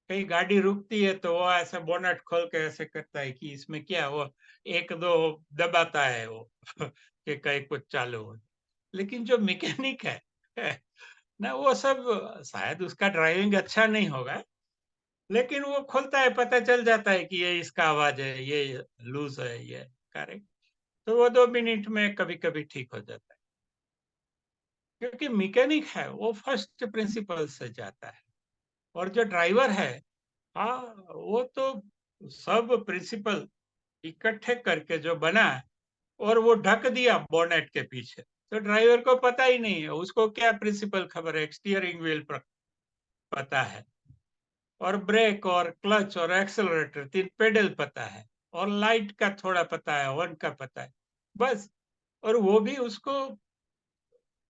कहीं गाड़ी रुकती है तो वो ऐसे बोनट खोल के ऐसे करता है कि इसमें क्या, वो एक दो दबाता है वो कि कहीं कुछ चालू हो। लेकिन जो मैकेनिक है ना, वो सब, शायद उसका ड्राइविंग अच्छा नहीं होगा, लेकिन वो खोलता है, पता चल जाता है कि ये इसका आवाज है, ये लूज है, ये। करेक्ट, तो वो 2 मिनट में कभी कभी ठीक हो जाता है, क्योंकि मैकेनिक है वो फर्स्ट प्रिंसिपल से जाता है। और जो ड्राइवर है, हाँ, वो तो सब प्रिंसिपल इकट्ठे करके जो बना है, और वो ढक दिया बोनेट के पीछे, तो ड्राइवर को पता ही नहीं है, उसको क्या प्रिंसिपल खबर है, स्टीयरिंग व्हील पर पता है, और ब्रेक और क्लच और एक्सेलरेटर 3 पेडल पता है, और लाइट का थोड़ा पता है, हॉर्न का पता है, बस। और वो भी उसको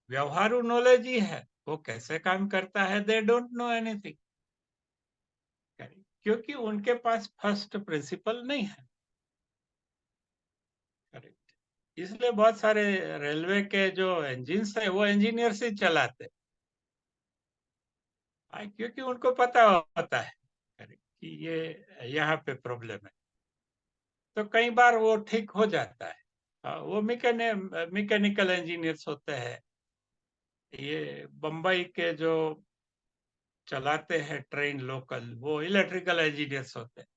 व्यवहारु नॉलेज ही है, वो कैसे काम करता है, दे डोंट नो एनीथिंग। क्योंकि उनके पास फर्स्ट प्रिंसिपल नहीं है। करेक्ट, इसलिए बहुत सारे रेलवे के जो इंजिन्स है, वो इंजीनियर से चलाते, क्योंकि उनको पता होता है कि ये यहाँ पे प्रॉब्लम है, तो कई बार वो ठीक हो जाता है। वो मैकेनिकल इंजीनियर्स होते हैं, ये बम्बई के जो चलाते हैं ट्रेन लोकल, वो इलेक्ट्रिकल इंजीनियर्स होते हैं।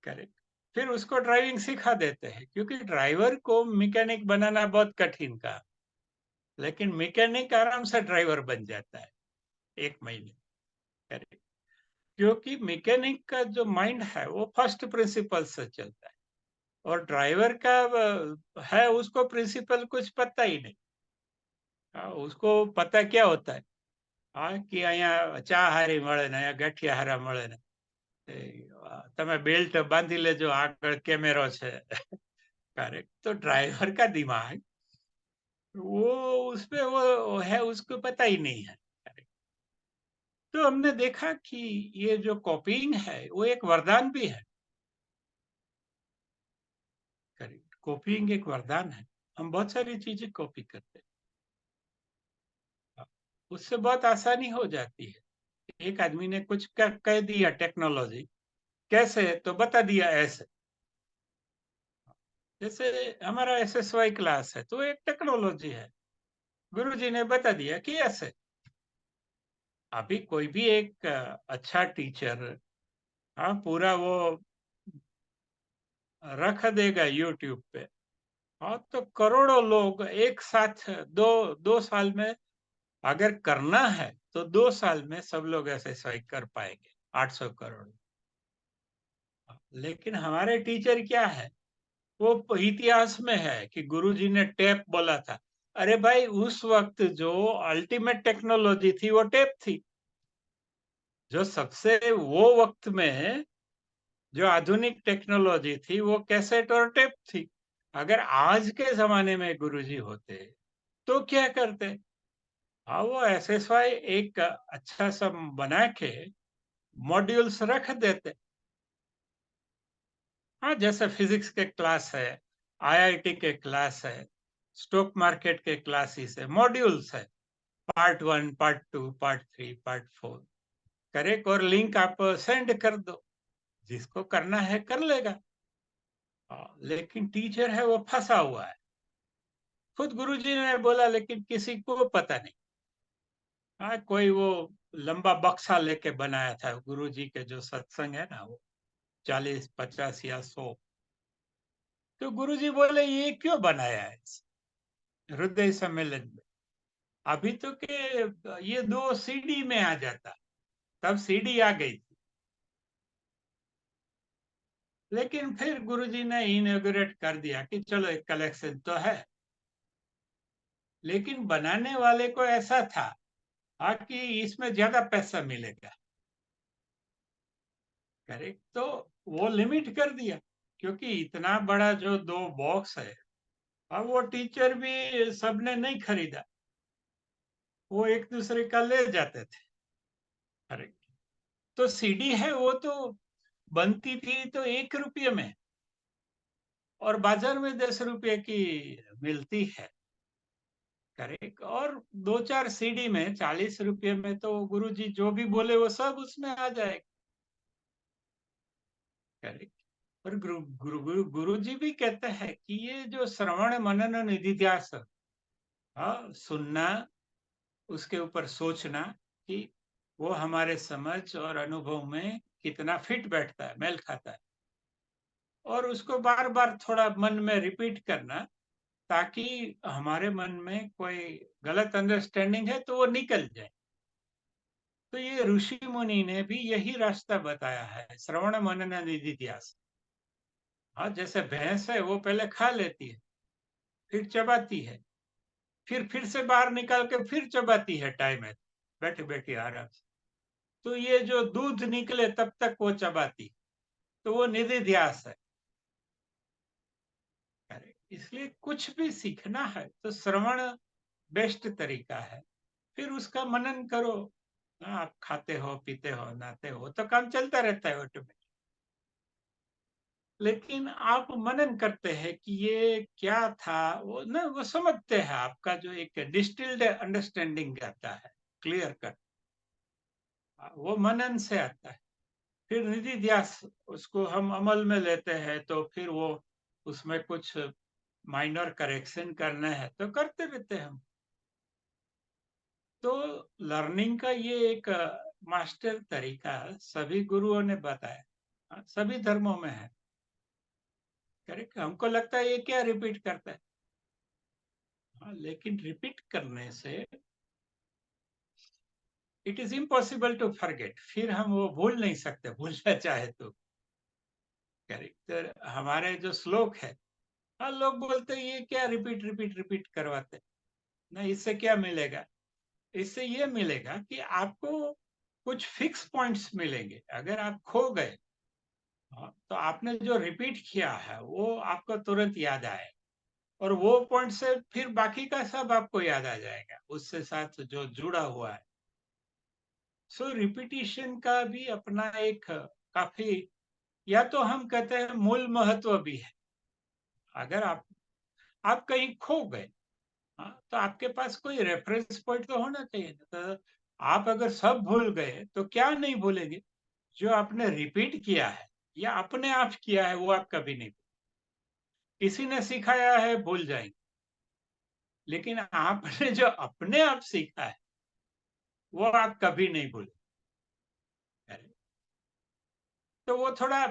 करेक्ट, फिर उसको ड्राइविंग सिखा देते हैं, क्योंकि ड्राइवर को मैकेनिक बनाना बहुत कठिन काम, लेकिन मैकेनिक आराम से ड्राइवर बन जाता है 1 महीने। करेक्ट, क्योंकि मैकेनिक का जो माइंड है वो फर्स्ट प्रिंसिपल से चलता है, और ड्राइवर का है, उसको प्रिंसिपल कुछ पता ही नहीं। उसको पता क्या होता है, कि અહીંયા ચા હારી મળે ને અહીંયા ગાંઠિયા હારા મળે ને, તમે બેલ્ટ બાંધી લેજો, આગળ કેમેરો છે। करेक्ट, तो ड्राइवर का दिमाग वो उसपे वो है, उसको पता ही नहीं है। करेक्ट, तो हमने देखा कि ये जो कॉपीइंग है वो एक वरदान भी है। करेक्ट, कॉपीइंग एक वरदान है, हम बहुत सारी चीजें कॉपी करते हैं, उससे बहुत आसानी हो जाती है। एक आदमी ने कुछ कह दिया, टेक्नोलॉजी कैसे, तो बता दिया ऐसे। जैसे हमारा एसएसवाई क्लास है, तो एक टेक्नोलॉजी है, गुरुजी ने बता दिया कि ऐसे। अभी कोई भी एक अच्छा टीचर, हाँ, पूरा वो रख देगा यूट्यूब पे, हाँ, तो करोड़ों लोग एक साथ दो 2 साल में अगर करना है, तो 2 साल में सब लोग एसएसवाई कर पाएंगे, 800 करोड़। लेकिन हमारे टीचर क्या है, वो इतिहास में है कि गुरुजी ने टेप बोला था। अरे भाई, उस वक्त जो अल्टीमेट टेक्नोलॉजी थी वो टेप थी। जो सबसे वो वक्त में जो आधुनिक टेक्नोलॉजी थी वो कैसेट और टेप थी। अगर आज के जमाने में गुरुजी होते तो क्या करते? हाँ, वो एसएसवाई एक अच्छा सा बना के मॉड्यूल्स रख देते। हाँ, जैसे फिजिक्स के क्लास है, आईआईटी के क्लास है, स्टॉक मार्केट के क्लासेस है, मॉड्यूल्स है, part 1, part 2, part 3, part 4। Correct, और लिंक आप सेंड कर दो, जिसको करना है कर लेगा। लेकिन टीचर है वो फंसा हुआ है। खुद गुरुजी ने बोला, लेकिन किसी को पता नहीं। कोई वो लंबा बक्सा लेके बनाया था, गुरुजी के जो सत्संग है ना, वो 40, 50 या 100। तो गुरुजी बोले, ये क्यों बनाया है हृदय सम्मेलन में? अभी तो के ये 2 सीडी में आ जाता, तब सीडी आ गई थी। लेकिन फिर गुरुजी ने इनॉग्रेट कर दिया कि चलो एक कलेक्शन तो है, लेकिन बनाने वाले को ऐसा था कि इसमें ज्यादा पैसा मिलेगा। करेक्ट। तो वो लिमिट कर दिया, क्योंकि इतना बड़ा जो 2 बॉक्स है, अब वो टीचर भी सबने नहीं खरीदा, वो एक दूसरे का ले जाते थे। करेक्ट। तो सीडी है वो तो बनती थी तो 1 रुपये में, और बाजार में 10 रुपये की मिलती है। करेक्ट। और 2-4 सीडी में 40 रुपये में तो गुरुजी जो भी बोले वो सब उसमें आ जाएगा। करेक्ट। और गुरुजी भी कहते हैं कि ये जो श्रवण मनन निधिध्यास, हाँ, सुनना, उसके ऊपर सोचना कि वो हमारे समझ और अनुभव में कितना फिट बैठता है, मेल खाता है, और उसको बार बार थोड़ा मन में रिपीट करना, ताकि हमारे मन में कोई गलत अंडरस्टैंडिंग है तो वो निकल जाए। तो ये ऋषि मुनि ने भी यही रास्ता बताया है, श्रवण मनन निधिध्यास। हाँ, जैसे भैंस है वो पहले खा लेती है, फिर चबाती है, फिर से बाहर निकाल के फिर चबाती है, टाइम है, बैठे बैठे आराम से। तो ये जो दूध निकले तब तक वो चबाती, तो वो निधिध्यास है। इसलिए कुछ भी सीखना है तो श्रवण बेस्ट तरीका है, फिर उसका मनन करो। हाँ, आप खाते हो, पीते हो, नहाते हो, तो काम चलता रहता है ऑटोमेटिक। लेकिन आप मनन करते हैं कि ये क्या था, वो ना वो समझते हैं, आपका जो एक डिस्टिल्ड अंडरस्टैंडिंग आता है, क्लियर कट, वो मनन से आता है। फिर निधि ध्यास, उसको हम अमल में लेते हैं, तो फिर वो उसमें कुछ माइनर करेक्शन करना है तो करते रहते हैं हम। तो लर्निंग का ये एक मास्टर तरीका सभी गुरुओं ने बताया, सभी धर्मों में है। करेक्ट। हमको लगता है ये क्या रिपीट करता है, लेकिन रिपीट करने से it is impossible to forget, फिर हम वो भूल नहीं सकते, भूलना चाहे तो। करेक्ट। तो हमारे जो श्लोक है, लोग बोलते हैं ये क्या रिपीट रिपीट रिपीट करवाते, ना इससे क्या मिलेगा? इससे ये मिलेगा कि आपको कुछ फिक्स पॉइंट्स मिलेंगे। अगर आप खो गए, तो आपने जो रिपीट किया है वो आपको तुरंत याद आए, और वो पॉइंट से फिर बाकी का सब आपको याद आ जाएगा, उससे साथ जो जुड़ा हुआ है। सो रिपीटिशन का भी अपना एक काफी, या तो हम कहते हैं मूल महत्व भी है। अगर आप कहीं खो गए, तो आपके पास कोई रेफरेंस पॉइंट तो होना चाहिए। तो आप अगर सब भूल गए तो क्या नहीं भूलेंगे, जो आपने रिपीट किया है या अपने आप किया है वो आप कभी नहीं, किसी ने सिखाया है भूल जाएंगे, लेकिन आपने जो अपने आप सीखा है वो आप कभी नहीं भूलेंगे। तो वो थोड़ा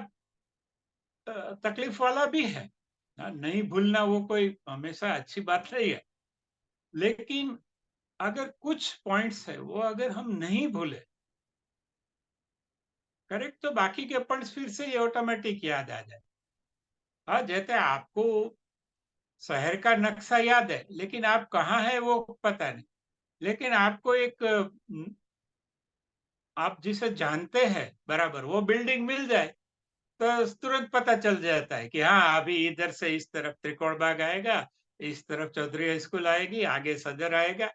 तकलीफ वाला भी है, नहीं भूलना वो कोई हमेशा अच्छी बात नहीं है। लेकिन अगर कुछ पॉइंट्स है वो अगर हम नहीं भूले, करेक्ट, तो बाकी के पॉइंट्स फिर से ये ऑटोमेटिक याद आ जाए। हाँ, जैसे आपको शहर का नक्शा याद है, लेकिन आप कहाँ है वो पता नहीं, लेकिन आपको एक आप जिसे जानते हैं बराबर वो बिल्डिंग मिल जाए, तो तुरंत पता चल जाता है कि हाँ, अभी इधर से इस तरफ त्रिकोण बाग आएगा, इस तरफ चौधरी स्कूल आएगी, आगे सदर आएगा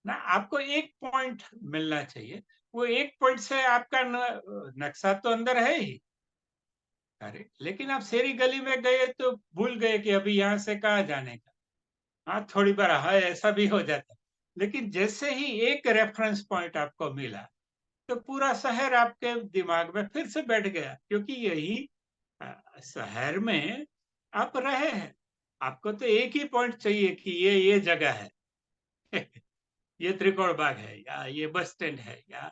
ना। आपको एक पॉइंट मिलना चाहिए, वो एक पॉइंट से आपका नक्शा तो अंदर है ही। अरे लेकिन आप शेरी गली में गए तो भूल गए कि अभी यहाँ से कहाँ जाने का। हाँ, थोड़ी बार हाँ ऐसा भी हो जाता है। लेकिन जैसे ही एक रेफरेंस पॉइंट आपको मिला, तो पूरा शहर आपके दिमाग में फिर से बैठ गया, क्योंकि यही शहर में आप रहे हैं। आपको तो एक ही पॉइंट चाहिए कि ये जगह है। ये त्रिकोण बाग है, या ये बस स्टैंड है, या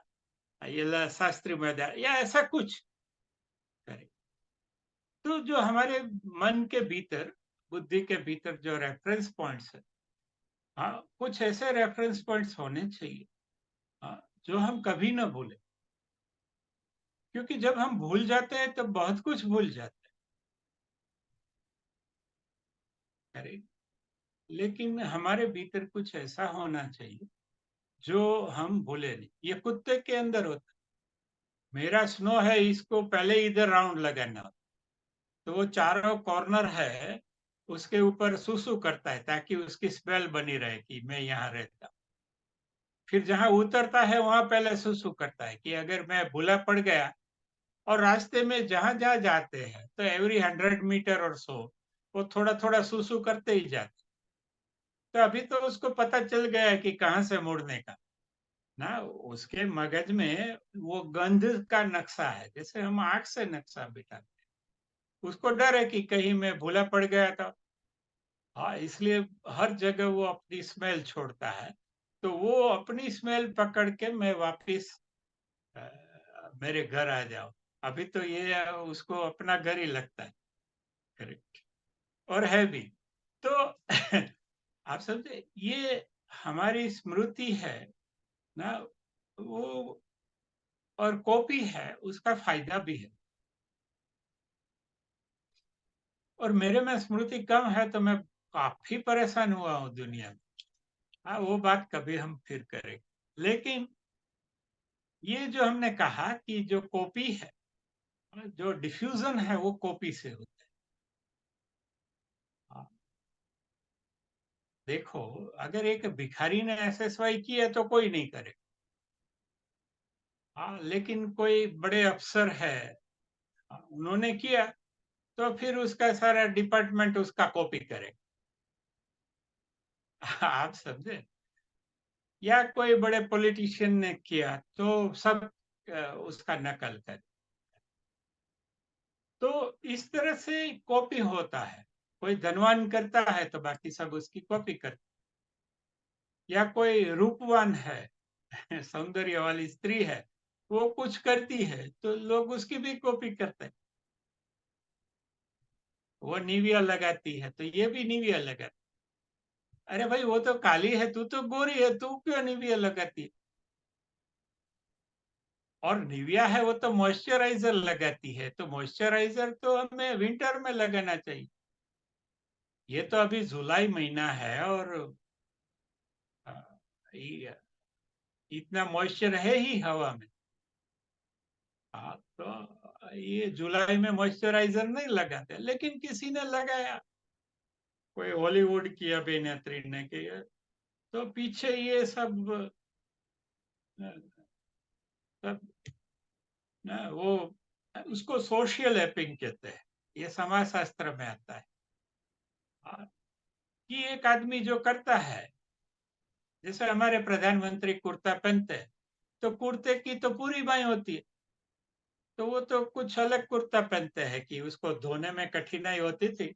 ये शास्त्री मैदान, या ऐसा कुछ। करें तो जो हमारे मन के भीतर, बुद्धि के भीतर जो रेफरेंस पॉइंट्स है, कुछ ऐसे रेफरेंस पॉइंट्स होने चाहिए, जो हम कभी ना भूले, क्योंकि जब हम भूल जाते हैं तो बहुत कुछ भूल जाते हैं। लेकिन हमारे भीतर कुछ ऐसा होना चाहिए जो हम भूले नहीं। ये कुत्ते के अंदर होता है। मेरा स्नो है, इसको पहले इधर राउंड लगाना होता है। तो वो चारों कॉर्नर है, उसके ऊपर सुसु करता है ताकि उसकी स्मेल बनी रहे कि मैं यहाँ रहता हूँ। फिर जहां उतरता है वहां पहले सुसु करता है कि अगर मैं भूला पड़ गया। और रास्ते में जहां जहां जाते हैं तो एवरी 100 मीटर और सो वो थोड़ा थोड़ा सुसु करते ही जाते। तो अभी तो उसको पता चल गया है कि कहाँ से मुड़ने का। ना उसके मगज में वो गंध का नक्शा है, जैसे हम आंख से नक्शा बिठाते हैं। उसको डर है कि कहीं मैं भूला पड़ गया था। हाँ, इसलिए हर जगह वो अपनी स्मेल छोड़ता है। तो वो अपनी स्मेल पकड़ के मैं वापिस मेरे घर आ जाओ। अभी तो ये उसको अपना घर ही लगता है। करेक्ट। और है भी। तो आप समझे, ये हमारी स्मृति है ना। वो और कॉपी है, उसका फायदा भी है। और मेरे में स्मृति कम है तो मैं काफी परेशान हुआ हूँ दुनिया में। हाँ, वो बात कभी हम फिर करेंगे। लेकिन ये जो हमने कहा कि जो कॉपी है, जो डिफ्यूजन है, वो कॉपी से होता है। हाँ, देखो, अगर एक भिखारी ने एसएसवाई की है तो कोई नहीं करे। हाँ, लेकिन कोई बड़े अफसर है, हाँ, उन्होंने किया, तो फिर उसका सारा डिपार्टमेंट उसका कॉपी करे। आप समझे। या कोई बड़े पॉलिटिशियन ने किया तो सब उसका नकल करे। तो इस तरह से कॉपी होता है। कोई धनवान करता है तो बाकी सब उसकी कॉपी करते। या कोई रूपवान है, सौंदर्य वाली स्त्री है, वो कुछ करती है तो लोग उसकी भी कॉपी करते हैं। वो निविया लगाती है तो ये भी निविया लगाती। अरे भाई, वो तो काली है, तू तो गोरी है, तू क्यों निविया लगाती है। और निविया है वो तो मॉइस्चराइजर लगाती है, तो मॉइस्चराइजर तो हमें विंटर में लगाना चाहिए। ये तो अभी जुलाई महीना है और अ, इतना मॉइस्चर है ही हवा में। हाँ, तो ये जुलाई में मॉइस्चराइजर नहीं लगाते, लेकिन किसी ने लगाया, कोई हॉलीवुड की अभिनेत्री ने किया। तो पीछे ये सब ना, वो उसको सोशल एपिंग कहते हैं। ये समाज शास्त्र में आता है। हाँ, कि एक आदमी जो करता है, जैसे हमारे प्रधानमंत्री कुर्ता पहनते हैं, तो कुर्ते की तो पूरी बाई होती है। तो वो तो कुछ अलग कुर्ता पहनते हैं कि उसको धोने में कठिनाई होती थी।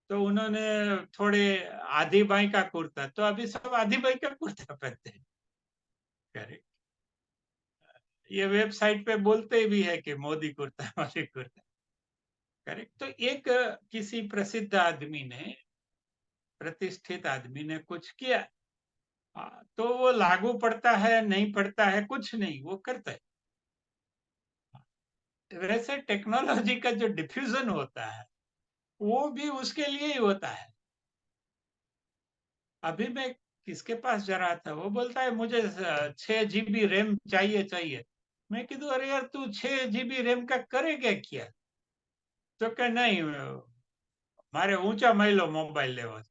तो उन्होंने थोड़े आधी बाई का कुर्ता, तो अभी सब आधी बाई का कुर्ता पहनते हैं। करेक्ट। ये वेबसाइट पे बोलते भी है कि मोदी कुर्ता मोदी कुर्ता। करेक्ट। तो एक किसी प्रसिद्ध आदमी ने, प्रतिष्ठित आदमी ने कुछ किया। तो वो लागू पड़ता है नहीं पड़ता है कुछ नहीं, वो करता है। वैसे टेक्नोलॉजी का जो डिफ्यूजन होता है वो भी उसके लिए ही होता है। अभी मैं किसके पास जा रहा था, वो बोलता है मुझे 6 GB रैम चाहिए चाहिए। मैं कीधु अरे यार, तू 6 GB रैम का करेगा क्या। तो क्या नहीं, मारे ऊंचा माइलो मोबाइल लेवा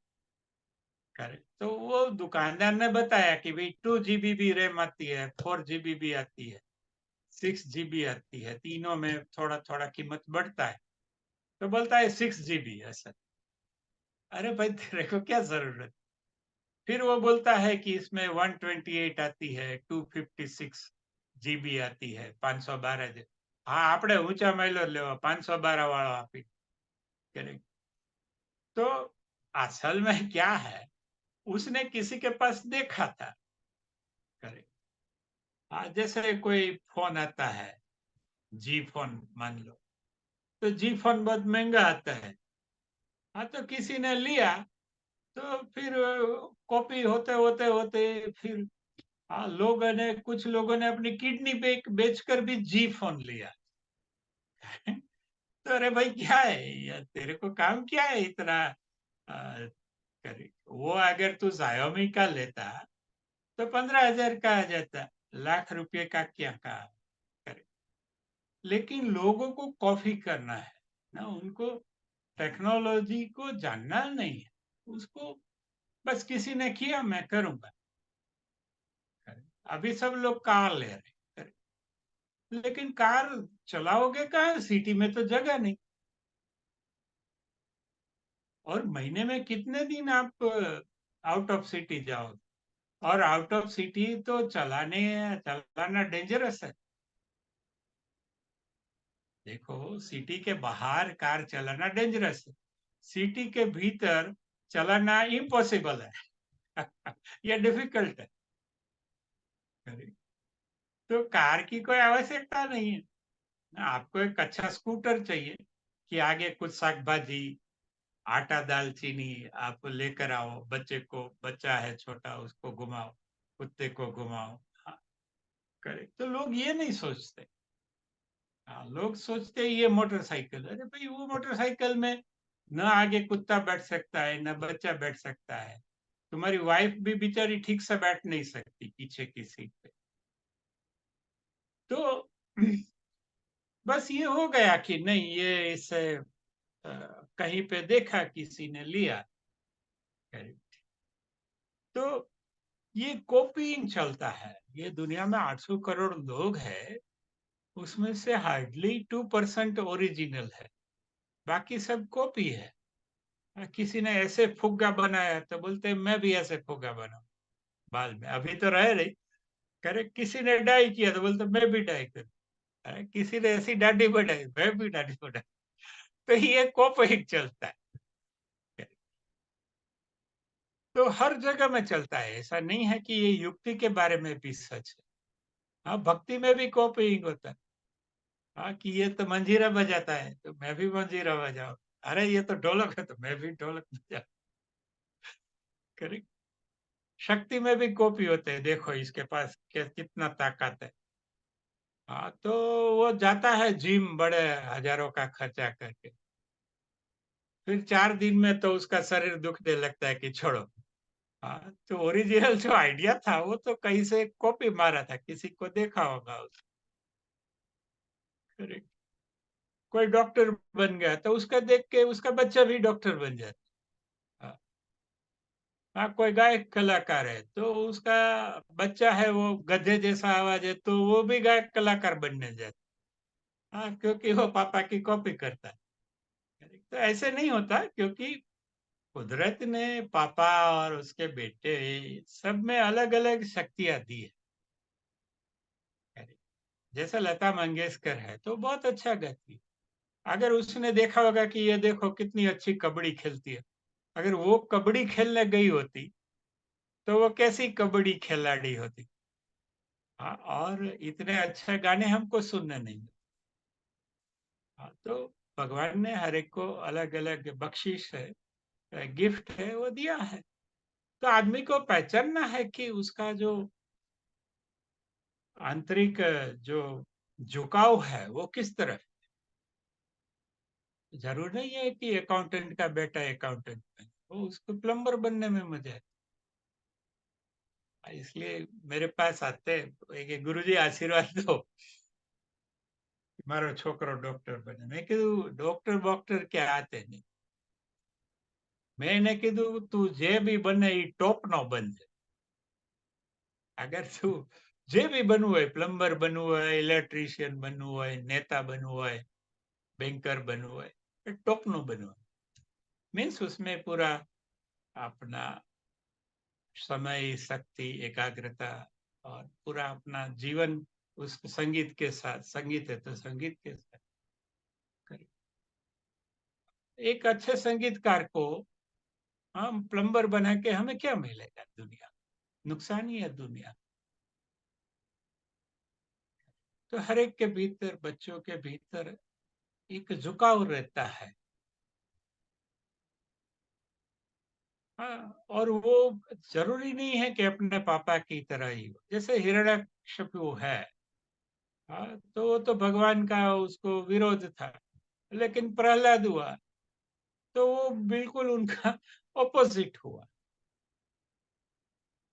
करे। तो वो दुकानदार ने बताया कि भाई 2 GB भी रैम आती है, 4 GB भी आती है, 6 GB आती है, तीनों में थोड़ा थोड़ा कीमत बढ़ता है। तो बोलता है 6 GB ऐसा। अरे भाई, तेरे को क्या जरूरत। फिर वो बोलता है कि इसमें 128 आती है, 256 GB आती है, 512 हाँ, આપણે ઊંચા માઇલો લેવા 512 વાળો આપી। करेक्ट। तो असल में क्या है, उसने किसी के पास देखा था। करेक्ट। हाँ, जैसे कोई फोन आता है, जी फोन मान लो, तो जी फोन बहुत महंगा आता है। हाँ, तो किसी ने लिया, तो फिर कॉपी होते होते होते फिर, हाँ, कुछ लोगों ने अपनी किडनी बेचकर भी जी फोन लिया। तो अरे भाई, क्या है यार, तेरे को काम क्या है इतना करेक्ट। वो अगर तू Xiaomi का लेता तो 15,000 का आ जाता, लाख रुपए का क्या का। करेक्ट। लेकिन लोगों को कॉपी करना है ना, उनको टेक्नोलॉजी को जानना नहीं है, उसको बस किसी ने किया मैं करूंगा। अभी सब लोग कार ले रहे हैं, लेकिन कार चलाओगे कहाँ, सिटी में तो जगह नहीं। और महीने में कितने दिन आप आउट ऑफ सिटी जाओगे, और आउट ऑफ सिटी तो चलाना डेंजरस है। देखो, सिटी के बाहर कार चलाना डेंजरस है, सिटी के भीतर चलाना इम्पॉसिबल है। ये डिफिकल्ट है। तो कार की कोई आवश्यकता नहीं है। आपको एक अच्छा स्कूटर चाहिए कि आगे कुछ शाक भाजी, आटा, दालचीनी आप लेकर आओ, बच्चे को, बच्चा है छोटा उसको घुमाओ, कुत्ते को घुमाओ। हाँ, करेक्ट। तो लोग ये नहीं सोचते। हाँ, लोग सोचते हैं ये मोटरसाइकिल, अरे भाई वो मोटरसाइकिल में न आगे कुत्ता बैठ सकता है न बच्चा बैठ सकता है। तुम्हारी वाइफ भी बेचारी ठीक से बैठ नहीं सकती पीछे की सीट पे। तो बस ये हो गया कि नहीं, ये इसे कहीं पे देखा किसी ने लिया। करेक्ट। तो ये कॉपीइंग चलता है। ये दुनिया में 800 करोड़ लोग हैं, उसमें से हार्डली 2% ओरिजिनल है, बाकी सब कॉपी है। किसी ने ऐसे फुग्गा बनाया तो बोलते हैं मैं भी ऐसे फुग्गा बनाऊं बाल में, अभी तो रह रही। करे किसी ने डाई किया तो बोलते मैं भी डाई करूं। किसी ने ऐसी दाढ़ी बढ़ाई मैं भी दाढ़ी बढ़ाई। तो ये कॉपीइंग चलता है। तो हर जगह में चलता है, ऐसा नहीं है कि ये युक्ति के बारे में भी सच है। हाँ, भक्ति में भी कॉपीइंग होता है। हाँ, कि ये तो मंजीरा बजाता है तो मैं भी मंजीरा बजाऊं, अरे ये तो ढोलक है तो मैं भी ढोलक बजाऊं। करेक्ट। शक्ति में भी कॉपी होते हैं, देखो इसके पास कितना ताकत है। हाँ, तो वो जाता है जिम बड़े हजारों का खर्चा करके, फिर 4 दिन में तो उसका शरीर दुखने लगता है कि छोड़ो। हाँ, तो ओरिजिनल जो आइडिया था वो तो कहीं से कॉपी मारा था, किसी को देखा होगा उस। करेक्ट। कोई डॉक्टर बन गया तो उसका देख के उसका बच्चा भी डॉक्टर बन जाता। हाँ। हाँ, कोई गायक कलाकार है तो उसका बच्चा है वो गधे जैसा आवाज है तो वो भी गायक कलाकार बनने जाता। हाँ, क्योंकि वो पापा की कॉपी करता है। तो ऐसे नहीं होता, क्योंकि कुदरत ने पापा और उसके बेटे सब में अलग अलग शक्तियां दी है। जैसे लता मंगेशकर है तो बहुत अच्छा गाती है, अगर उसने देखा होगा कि ये देखो कितनी अच्छी कबड्डी खेलती है, अगर वो कबड्डी खेलने गई होती तो वो कैसी कबड्डी खिलाड़ी होती। हाँ, और इतने अच्छे गाने हमको सुनने नहीं मिलते। हाँ, तो भगवान ने हर एक को अलग अलग बख्शिश है, गिफ्ट है वो दिया है। तो आदमी को पहचानना है कि उसका जो आंतरिक जो झुकाव है वो किस तरफ। जरूर नहीं है कि अकाउंटेंट का बेटा अकाउंटेंट बने, वो उसको प्लम्बर बनने में मजा है। इसलिए मेरे पास आते हैं, गुरुजी आशीर्वाद दो कि मारो छोकरो डॉक्टर बने। मैं कीधु डॉक्टर वॉक्टर क्या आते नहीं। मैंने कीधु तू जे भी बने ई टॉप नो बनजे। अगर तू जे भी बनવું હોય, પ્લમ્બર બનવું હોય, ઇલેક્ટ્રિશિયન બનવું હોય, नेता बनવું હોય, बैंकर बनવું હોય, टॉप नो बनવું હોય। मीन्स उसमें पूरा अपना समय, शक्ति, एकाग्रता और पूरा अपना जीवन उस संगीत के साथ, संगीत है तो संगीत के साथ करें। एक अच्छे संगीतकार को हम प्लम्बर बना के हमें क्या मिलेगा, दुनिया नुकसान ही है दुनिया। तो हर एक के भीतर, बच्चों के भीतर एक झुकाव रहता है। हाँ, और वो जरूरी नहीं है कि अपने पापा की तरह ही हो, जैसे हिरण्यकशिपु है। हाँ, तो वो तो भगवान का उसको विरोध था, लेकिन प्रहलाद हुआ तो वो बिल्कुल उनका ऑपोजिट हुआ।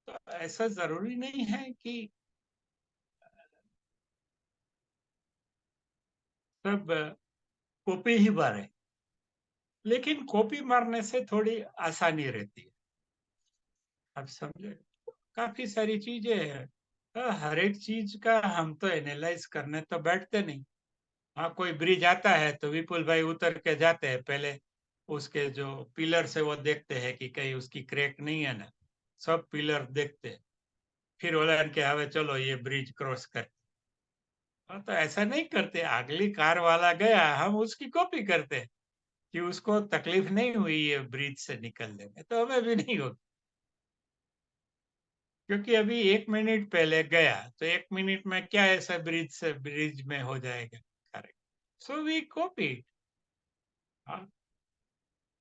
तो ऐसा ज़रूरी नहीं है कि सब कॉपी ही मारे, लेकिन कॉपी मारने से थोड़ी आसानी रहती है। आप समझे? काफ़ी सारी चीज़ें हैं। हर एक चीज़ का हम तो एनालाइज़ करने तो बैठते नहीं। हाँ, कोई ब्रिज आता है तो विपुल भाई उतर के जाते हैं, पहले उसके जो पिलर्स है वो देखते हैं कि कहीं उसकी क्रैक नहीं है ना, सब पिलर देखते हैं। फिर बोला कि हवे चलो ये ब्रिज क्रॉस कर। हाँ, तो ऐसा नहीं करते, अगली कार वाला गया हम उसकी कॉपी करते हैं कि उसको तकलीफ नहीं हुई ये ब्रिज से निकलने में, तो हमें भी नहीं होगी। क्योंकि अभी 1 मिनट पहले गया, तो 1 मिनट में क्या ऐसा ब्रिज से ब्रिज में हो जाएगा? करेक्ट। So we copy. हाँ,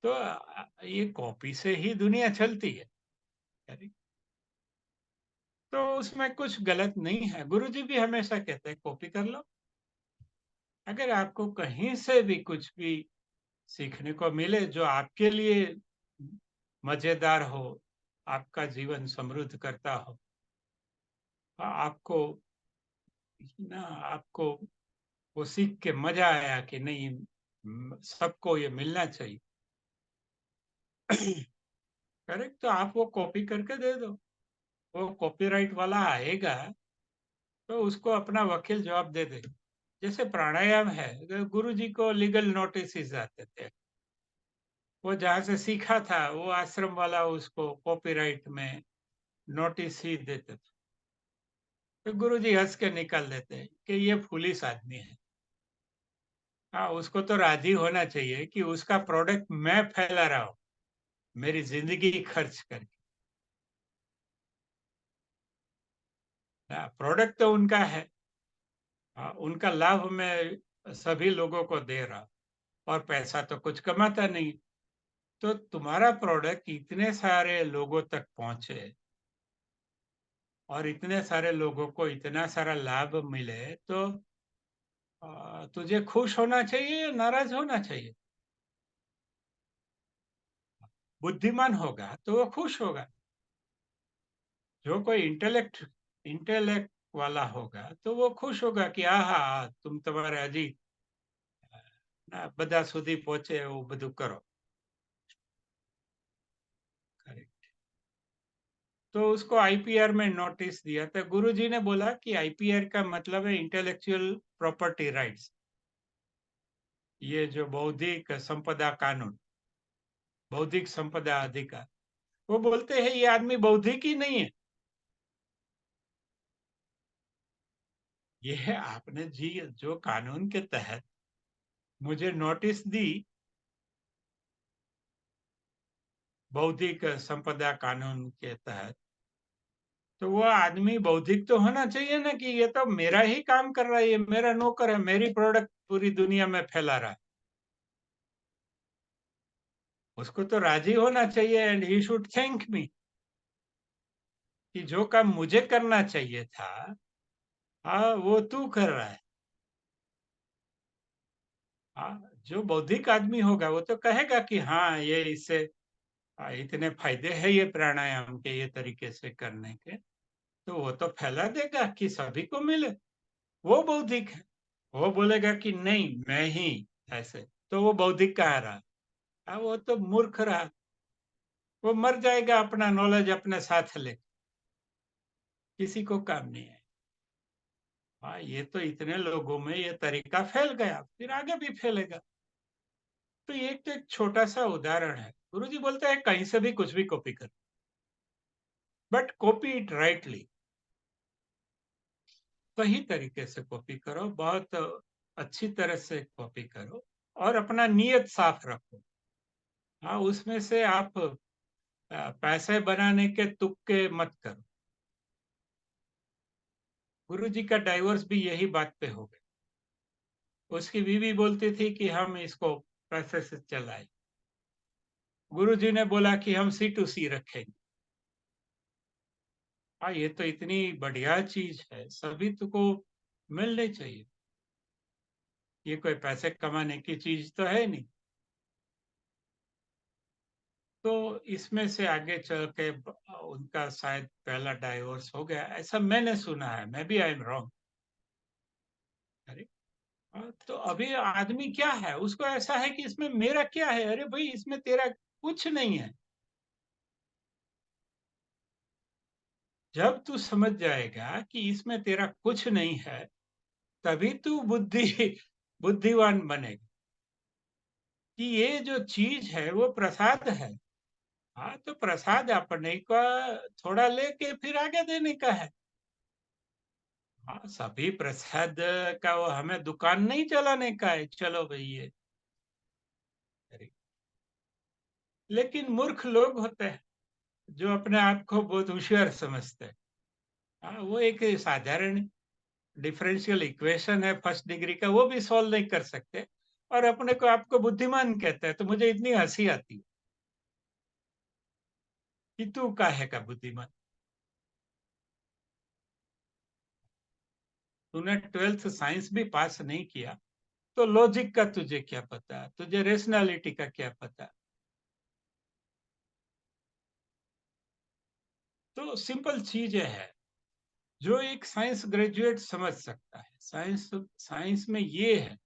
तो ये कॉपी से ही दुनिया चलती है। करेक्ट। तो उसमें कुछ गलत नहीं है। गुरुजी भी हमेशा कहते हैं कॉपी कर लो। अगर आपको कहीं से भी कुछ भी सीखने को मिले जो आपके लिए मजेदार हो, आपका जीवन समृद्ध करता हो, आपको ना आपको वो सीख के मजा आया कि नहीं, सबको ये मिलना चाहिए। करेक्ट, तो आप वो कॉपी करके दे दो। वो कॉपीराइट वाला आएगा तो उसको अपना वकील जवाब दे दे। जैसे प्राणायाम है, गुरुजी को लीगल नोटिस आते थे, वो जहाँ से सीखा था वो आश्रम वाला उसको कॉपीराइट में नोटिस ही देते थे। तो गुरुजी हंस के निकाल देते हैं कि ये फुलिश आदमी है। हाँ, उसको तो राजी होना चाहिए कि उसका प्रोडक्ट मैं फैला रहा हूँ, मेरी जिंदगी खर्च करके। हाँ, प्रोडक्ट तो उनका है। हाँ, उनका लाभ मैं सभी लोगों को दे रहा हूँ, और पैसा तो कुछ कमाता नहीं। तो तुम्हारा प्रोडक्ट इतने सारे लोगों तक पहुंचे और इतने सारे लोगों को इतना सारा लाभ मिले, तो तुझे खुश होना चाहिए या नाराज होना चाहिए? बुद्धिमान होगा तो वो खुश होगा। जो कोई इंटेलेक्ट वाला होगा तो वो खुश होगा कि आहा, तुम तुम्हारे हजी બધા સુધી પહોંચે એવું બધું કરો। करेक्ट। तो उसको आईपीआर में नोटिस दिया, तो गुरुजी ने बोला कि आईपीआर का मतलब है इंटेलेक्चुअल प्रॉपर्टी राइट्स, ये जो बौद्धिक संपदा कानून, बौद्धिक संपदा अधिकार। वो बोलते हैं ये आदमी बौद्धिक ही नहीं है। ये है आपने जी जो कानून के तहत मुझे नोटिस दी, बौद्धिक संपदा कानून के तहत, तो वो आदमी बौद्धिक तो होना चाहिए ना कि ये तो मेरा ही काम कर रहा है, ये मेरा नौकर है, मेरी प्रोडक्ट पूरी दुनिया में फैला रहा है। उसको तो राजी होना चाहिए, and he should thank me कि जो काम मुझे करना चाहिए था, हाँ, वो तू कर रहा है। हाँ, जो बौद्धिक आदमी होगा वो तो कहेगा कि हाँ, ये इससे इतने फायदे हैं ये प्राणायाम के ये तरीके से करने के, तो वो तो फैला देगा कि सभी को मिले। वो बौद्धिक है। वो बोलेगा कि नहीं मैं ही ऐसे, तो वो बौद्धिक कहाँ रहा? वो तो मूर्ख रहा। वो मर जाएगा अपना नॉलेज अपने साथ ले, किसी को काम नहीं है। हाँ, ये तो इतने लोगों में ये तरीका फैल गया, फिर आगे भी फैलेगा। तो ये तो एक छोटा सा उदाहरण है। गुरुजी बोलते हैं कहीं से भी कुछ भी कॉपी कर, बट कॉपी इट राइटली। सही तरीके से कॉपी करो, बहुत अच्छी तरह से कॉपी करो, और अपना नियत साफ रखो। हाँ, उसमें से आप पैसे बनाने के तुक्के मत करो। गुरुजी का डाइवोर्स भी यही बात पे हो गया। उसकी बीवी बोलती थी कि हम इसको पैसे से चलाए, गुरुजी ने बोला कि हम सी टू सी रखेंगे। हाँ, ये तो इतनी बढ़िया चीज है, सभी को मिलनी चाहिए। ये कोई पैसे कमाने की चीज तो है नहीं। तो इसमें से आगे चल के उनका शायद पहला डाइवोर्स हो गया, ऐसा मैंने सुना है, maybe I am wrong. अरे तो अभी आदमी क्या है, उसको ऐसा है कि इसमें मेरा क्या है, अरे भाई इसमें तेरा कुछ नहीं है। जब तू समझ जाएगा कि इसमें तेरा कुछ नहीं है, तभी तू बुद्धिवान बनेगा कि ये जो चीज है वो प्रसाद है। हाँ, तो प्रसाद अपने का थोड़ा लेके फिर आगे देने का है। हाँ, सभी प्रसाद का वो हमें दुकान नहीं चलाने का है, चलो भाई ये। अरे, लेकिन मूर्ख लोग होते हैं जो अपने आप को बहुत होशियार समझते हैं। हाँ, वो एक साधारण डिफरेंशियल इक्वेशन है फर्स्ट डिग्री का, वो भी सॉल्व नहीं कर सकते, और अपने को आपको बुद्धिमान कहते हैं। तो मुझे इतनी हंसी आती है कि तू काहे का बुद्धिमान। तूने ट्वेल्थ साइंस भी पास नहीं किया, तो लॉजिक का तुझे क्या पता, तुझे रेशनैलिटी का क्या पता। तो सिंपल चीजें है जो एक साइंस ग्रेजुएट समझ सकता है। साइंस साइंस में ये है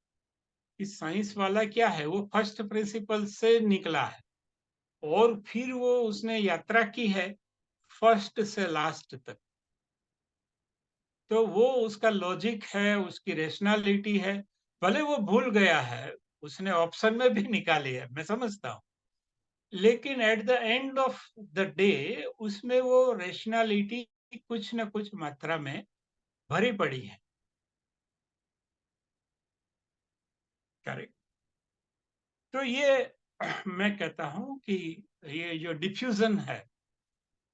कि साइंस वाला क्या है, वो फर्स्ट प्रिंसिपल से निकला है, और फिर वो उसने यात्रा की है फर्स्ट से लास्ट तक। तो वो उसका लॉजिक है, उसकी रेशनैलिटी है। भले वो भूल गया है, उसने ऑप्शन में भी निकाली है, मैं समझता हूँ, लेकिन at the end of the day उसमें वो रेशनैलिटी कुछ न कुछ मात्रा में भरी पड़ी है। करेक्ट। तो ये मैं कहता हूं कि ये जो डिफ्यूजन है,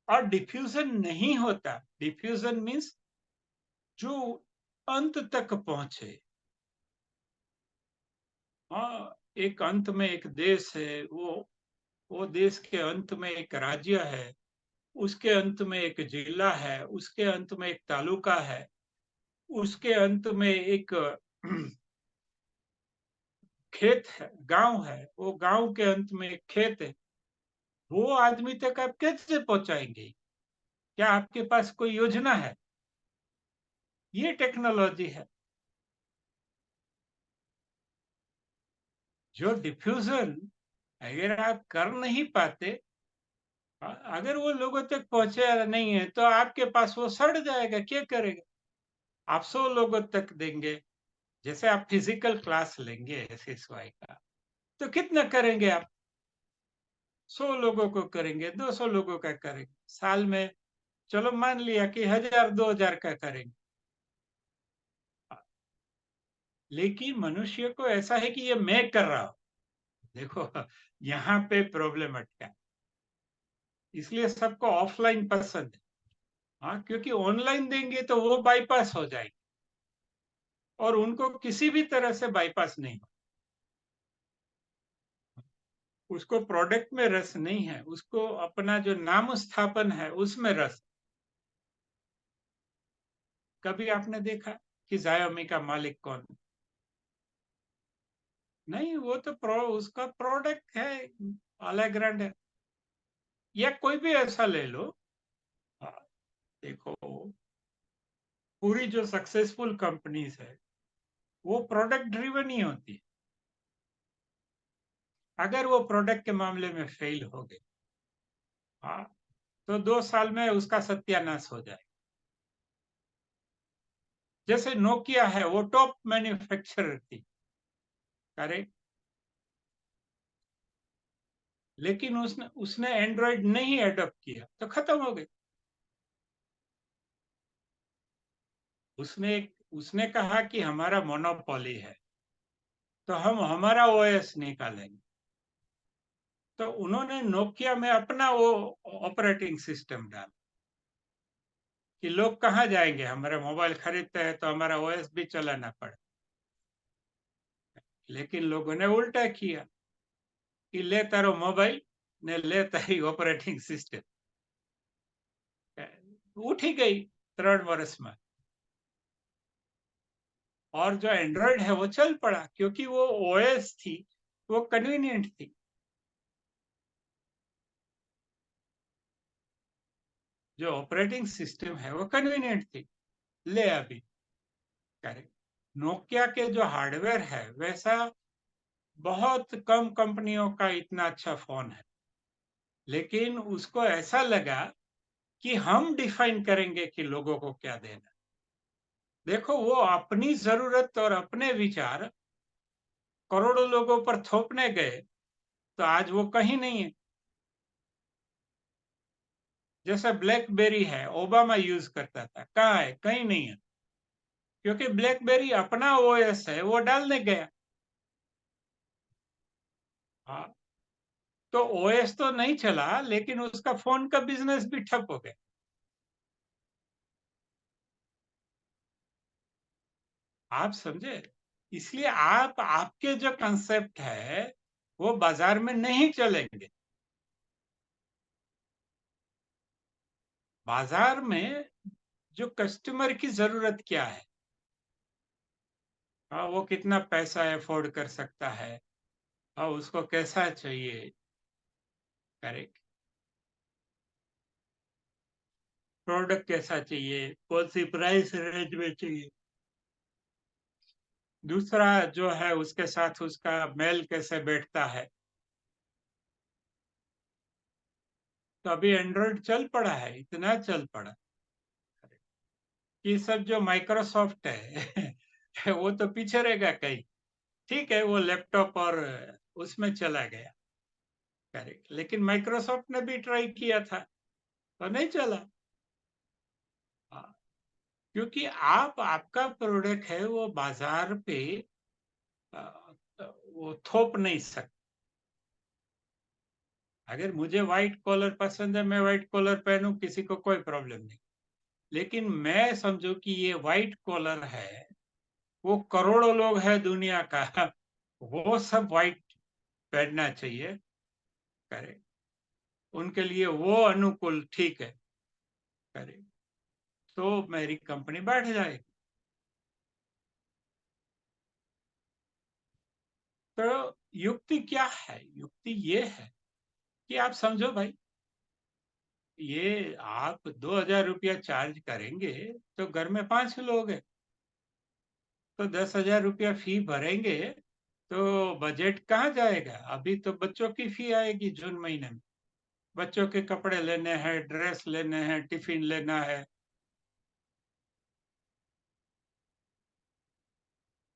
और डिफ्यूजन नहीं होता, डिफ्यूजन मीन्स जो अंत तक पहुंचे। हाँ, एक अंत में एक देश है, वो देश के अंत में एक राज्य है, उसके अंत में एक जिला है, उसके अंत में एक तालुका है, उसके अंत में एक खेत है, गांव है, वो गांव के अंत में एक खेत है। वो आदमी तक आप कैसे पहुंचाएंगे? क्या आपके पास कोई योजना है? ये टेक्नोलॉजी है। जो डिफ्यूजन अगर आप कर नहीं पाते, अगर वो लोगों तक पहुंचे नहीं है, तो आपके पास वो सड़ जाएगा, क्या करेगा? आप 100 लोगों तक देंगे, जैसे आप फिजिकल क्लास लेंगे SSY का, तो कितना करेंगे आप? 100 लोगों को करेंगे, 200 लोगों का करेंगे साल में। चलो मान लिया कि 1000-2000 का करेंगे। लेकिन मनुष्य को ऐसा है कि ये मैं कर रहा हूं। देखो, यहाँ पे प्रॉब्लम अटका है। इसलिए सबको ऑफलाइन पसंद है। हाँ, क्योंकि ऑनलाइन देंगे तो वो बाईपास हो जाएगी, और उनको किसी भी तरह से बाईपास नहीं हो। उसको प्रोडक्ट में रस नहीं है, उसको अपना जो नाम स्थापन है उसमें रस। कभी आपने देखा कि Xiaomi का मालिक कौन? नहीं, वो तो उसका प्रोडक्ट है, अलग है। या कोई भी ऐसा ले लो। हाँ, देखो, पूरी जो सक्सेसफुल कंपनीज है वो प्रोडक्ट ड्रिवन ही होती है। अगर वो प्रोडक्ट के मामले में फेल हो गए, हाँ, तो 2 साल में उसका सत्यानाश हो जाए। जैसे नोकिया है, वो टॉप मैन्युफैक्चरर थी, करेक्ट, लेकिन उसने उसने एंड्रॉइड नहीं एडॉप्ट किया तो खत्म हो गई। उसने कहा कि हमारा मोनोपोली है, तो हम हमारा ओएस निकालेंगे। तो उन्होंने नोकिया में अपना वो ऑपरेटिंग सिस्टम डाला कि लोग कहाँ जाएंगे, हमारा मोबाइल खरीदते हैं तो हमारा ओएस भी चलाना पड़े। लेकिन लोगों ने उल्टा किया कि ले तारो मोबाइल ने ले तारी ऑपरेटिंग सिस्टम। उठ ही गई 3 वर्ष में, और जो एंड्रॉयड है वो चल पड़ा क्योंकि वो ओएस थी, वो कन्वीनियंट थी। जो ऑपरेटिंग सिस्टम है वो कन्वीनियंट थी, ले अभी। करेक्ट। नोकिया के जो हार्डवेयर है वैसा बहुत कम कंपनियों का इतना अच्छा फोन है, लेकिन उसको ऐसा लगा कि हम डिफाइन करेंगे कि लोगों को क्या देना। देखो, वो अपनी जरूरत और अपने विचार करोड़ों लोगों पर थोपने गए, तो आज वो कहीं नहीं है। जैसा ब्लैकबेरी है, ओबामा यूज करता था, कहाँ है? कहीं नहीं है, क्योंकि ब्लैकबेरी अपना ओएस है, वो डालने गया। हाँ, तो ओएस तो नहीं चला, लेकिन उसका फोन का बिजनेस भी ठप हो गया। आप समझे? इसलिए आप आपके जो कंसेप्ट है वो बाजार में नहीं चलेंगे। बाजार में जो कस्टमर की जरूरत क्या है, हाँ, वो कितना पैसा अफोर्ड कर सकता है, हाँ, उसको कैसा चाहिए। करेक्ट। प्रोडक्ट कैसा चाहिए, कौन सी प्राइस रेंज में चाहिए। दूसरा जो है, उसके साथ उसका मेल कैसे बैठता है। तो अभी एंड्रॉइड चल पड़ा है, इतना चल पड़ा कि सब जो माइक्रोसॉफ्ट है वो तो पीछे रहेगा कहीं। ठीक है, वो लैपटॉप और उसमें चला गया। करेक्ट। लेकिन माइक्रोसॉफ्ट ने भी ट्राई किया था, तो नहीं चला। हाँ, क्योंकि आप आपका प्रोडक्ट है वो बाजार पे अ, वो थोप नहीं सकते। अगर मुझे व्हाइट कॉलर पसंद है, मैं व्हाइट कॉलर पहनूं, किसी को कोई प्रॉब्लम नहीं। लेकिन मैं समझू कि ये व्हाइट कॉलर है, वो करोड़ों लोग हैं दुनिया का, वो सब व्हाइट पहनना चाहिए। करेक्ट। उनके लिए वो अनुकूल ठीक है। करेक्ट। तो मेरी कंपनी बैठ जाएगी। तो युक्ति क्या है? युक्ति ये है कि आप समझो भाई, ये आप 2,000 रुपया चार्ज करेंगे तो घर में 5 लोग हैं, तो 10,000 रुपया फी भरेंगे, तो बजट कहाँ जाएगा? अभी तो बच्चों की फी आएगी जून महीने में। बच्चों के कपड़े लेने हैं, ड्रेस लेने हैं, टिफिन लेना है।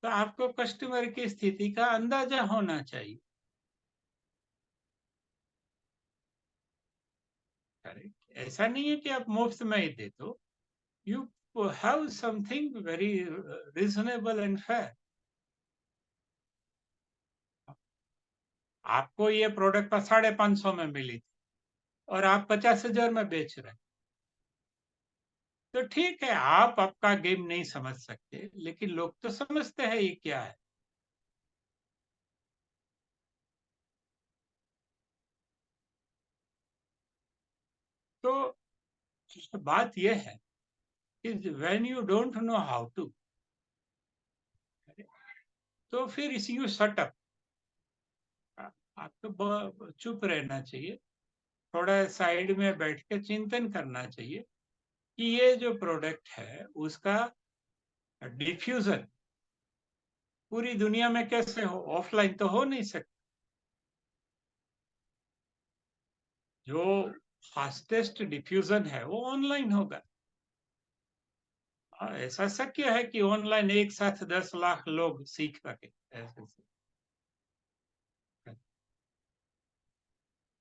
तो आपको कस्टमर की स्थिति का अंदाजा होना चाहिए। करेक्ट। ऐसा नहीं है कि आप मुफ्त में ही दे दो। You have something very reasonable and fair. आपको ये प्रोडक्ट 550 में मिली थी और आप 50,000 में बेच रहे हैं, तो ठीक है, आप आपका गेम नहीं समझ सकते, लेकिन लोग तो समझते हैं ये क्या है। तो बात यह है कि when you don't know how to, तो फिर इस यू शट अप। आपको चुप रहना चाहिए, थोड़ा साइड में बैठ के चिंतन करना चाहिए कि ये जो प्रोडक्ट है उसका डिफ्यूजन पूरी दुनिया में कैसे हो। ऑफलाइन तो हो नहीं सकता। जो फास्टेस्ट डिफ्यूजन है वो ऑनलाइन होगा। ऐसा शक्य है कि ऑनलाइन एक साथ 10 लाख लोग सीख सके ऐसे से।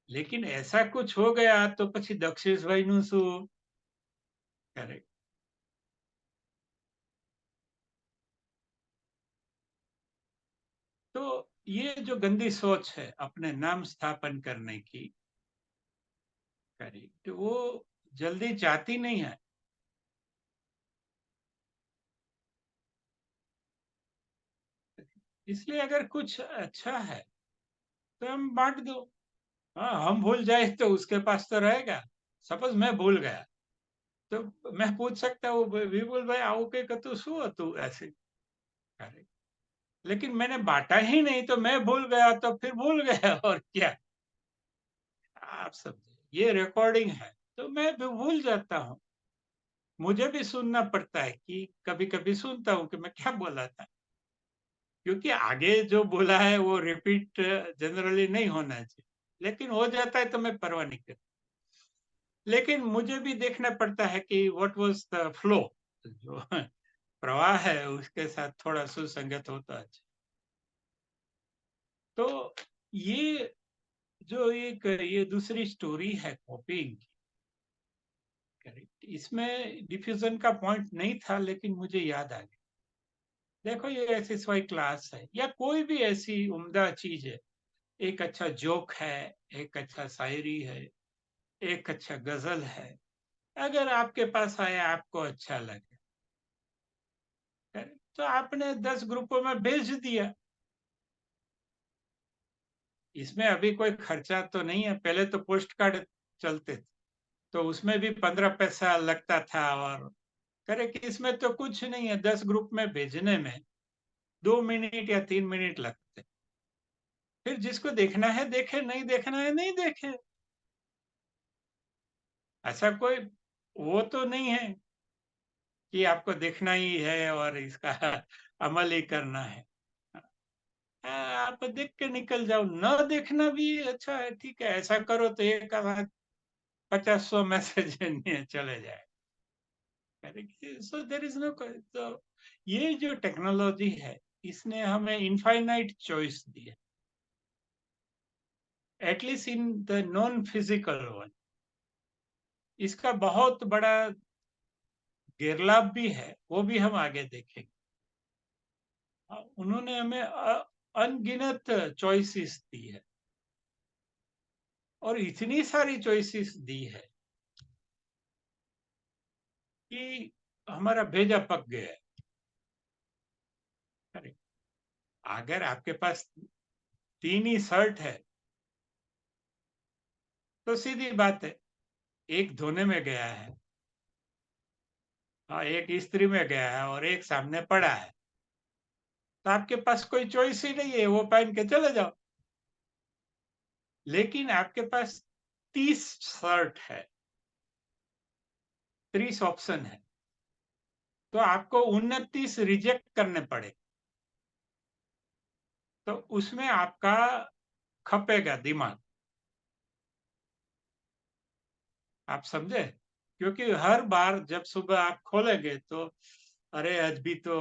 लेकिन ऐसा कुछ हो गया तो પછી દક્ષેશભાઈનું શું? करेक्ट। तो ये जो गंदी सोच है अपने नाम स्थापन करने की, करेक्ट, वो जल्दी जाती नहीं है। इसलिए अगर कुछ अच्छा है तो हम बांट दो। हाँ, हम भूल जाए तो उसके पास तो रहेगा। सपोज मैं भूल गया, तो मैं पूछ सकता हूँ, विपुल भाई આવું કંઈક હતું, શું હતું ऐसे। करेक्ट। लेकिन मैंने बांटा ही नहीं, तो मैं भूल गया तो फिर भूल गया और क्या। आप समझे, ये रिकॉर्डिंग है। तो मैं भी भूल जाता हूँ। मुझे भी सुनना पड़ता है कि कभी-कभी सुनता हूँ कि मैं क्या बोला था। क्योंकि आगे जो बोला है वो रिपीट जनरली नहीं होना चाहिए। लेकिन हो जाता है तो मैं परवाह नहीं करता। लेकिन मुझे भी देखना पड़ता है कि व्हाट वाज़ द फ्लो, जो प्रवाह है उसके साथ थोड़ा सुसंगत हो तो अच्छा। तो ये जो एक ये दूसरी स्टोरी है कॉपीइंग की, करेक्ट, इसमें डिफ्यूजन का पॉइंट नहीं था लेकिन मुझे याद आ गया। देखो ये एसएसवाई क्लास है या कोई भी ऐसी उम्दा चीज है, एक अच्छा जोक है, एक अच्छा शायरी है, एक अच्छा गजल है, अगर आपके पास आया आपको अच्छा लगे, तो आपने 10 ग्रुपों में भेज दिया। इसमें अभी कोई खर्चा तो नहीं है, पहले तो पोस्ट कार्ड चलते थे तो उसमें भी 15 पैसा लगता था, और करेक्ट, इसमें तो कुछ नहीं है, 10 ग्रुप में भेजने में 2 मिनट या 3 मिनट लगते। फिर जिसको देखना है देखे, नहीं देखना है नहीं देखे। ऐसा कोई वो तो नहीं है कि आपको देखना ही है और इसका अमल ही करना है। आप देख के निकल जाओ, न देखना भी अच्छा है, ठीक है, ऐसा करो तो एक आध 50-100 मैसेज चले जाए। सो देयर इज नो, तो ये जो टेक्नोलॉजी है इसने हमें इनफाइनाइट चॉइस दी है, at least in the non physical one. इसका बहुत बड़ा गैरलाभ भी है, वो भी हम आगे देखेंगे। उन्होंने हमें अनगिनत चॉइसेस दी है, और इतनी सारी चॉइसेस दी है कि हमारा भेजा पक गया है। अरे, अगर आपके पास 3 ही शर्ट है तो सीधी बात है, एक धोने में गया है, हाँ, एक इस्त्री में गया है और एक सामने पड़ा है, तो आपके पास कोई चॉइस ही नहीं है, वो पहन के चले जाओ। लेकिन आपके पास 30 शर्ट है, 30 ऑप्शन है, तो आपको 29 रिजेक्ट करने पड़े, तो उसमें आपका खपेगा दिमाग। आप समझे? क्योंकि हर बार जब सुबह आप खोलेंगे तो अरे आज भी तो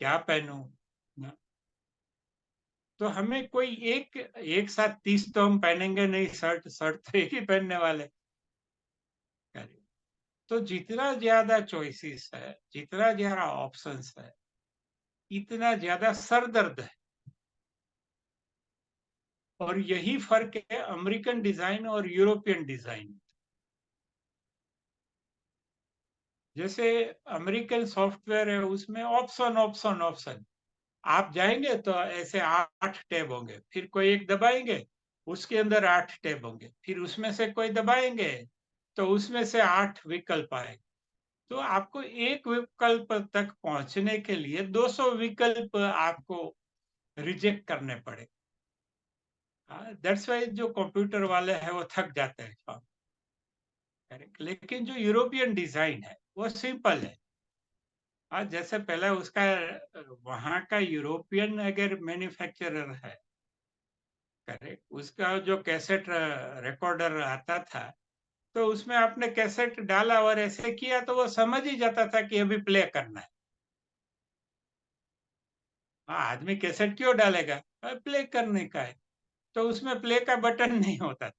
क्या पहनूं ना? तो हमें कोई एक साथ 30 तो हम पहनेंगे नहीं, शर्ट शर्ट तो एक ही पहनने वाले। तो जितना ज्यादा चॉइसेस है, जितना ज्यादा ऑप्शंस है, इतना ज्यादा सरदर्द है। और यही फर्क है अमेरिकन डिजाइन और यूरोपियन डिजाइन। जैसे अमेरिकन सॉफ्टवेयर है उसमें ऑप्शन ऑप्शन ऑप्शन, आप जाएंगे तो ऐसे 8 टैब होंगे, फिर कोई एक दबाएंगे उसके अंदर 8 टैब होंगे, फिर उसमें से कोई दबाएंगे तो उसमें से 8 विकल्प आएंगे। तो आपको एक विकल्प तक पहुंचने के लिए 200 विकल्प आपको रिजेक्ट करने पड़े। दैट्स वाई जो कंप्यूटर वाले हैं वो थक जाते हैं काम। करेक्ट, लेकिन जो यूरोपियन डिजाइन है वो सिंपल है। जैसे पहले उसका वहां का यूरोपियन अगर मैन्युफैक्चरर है, करेक्ट, उसका जो कैसेट रिकॉर्डर आता था, तो उसमें आपने कैसेट डाला और ऐसे किया तो वो समझ ही जाता था कि अभी प्ले करना है। हाँ, आदमी कैसेट क्यों डालेगा, प्ले करने का है, तो उसमें प्ले का बटन नहीं होता था,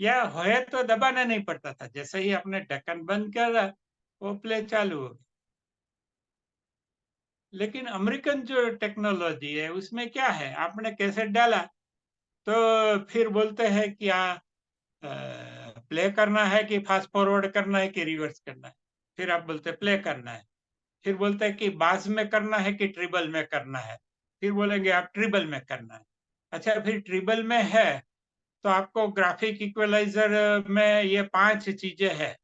या है तो दबाना नहीं पड़ता था, जैसे ही आपने ढक्कन बंद करा वो प्ले चालू हो गया। लेकिन अमेरिकन जो टेक्नोलॉजी है उसमें क्या है, आपने कैसेट डाला तो फिर बोलते हैं कि प्ले करना है कि फास्ट फॉरवर्ड करना है कि रिवर्स करना है। फिर आप बोलते प्ले करना है, फिर बोलते हैं कि बास में करना है कि ट्रिबल में करना है, फिर बोलेंगे आप ट्रिबल में करना है। अच्छा, फिर ट्रिबल में है तो आपको ग्राफिक इक्वलाइजर में ये 5 चीजें हैं,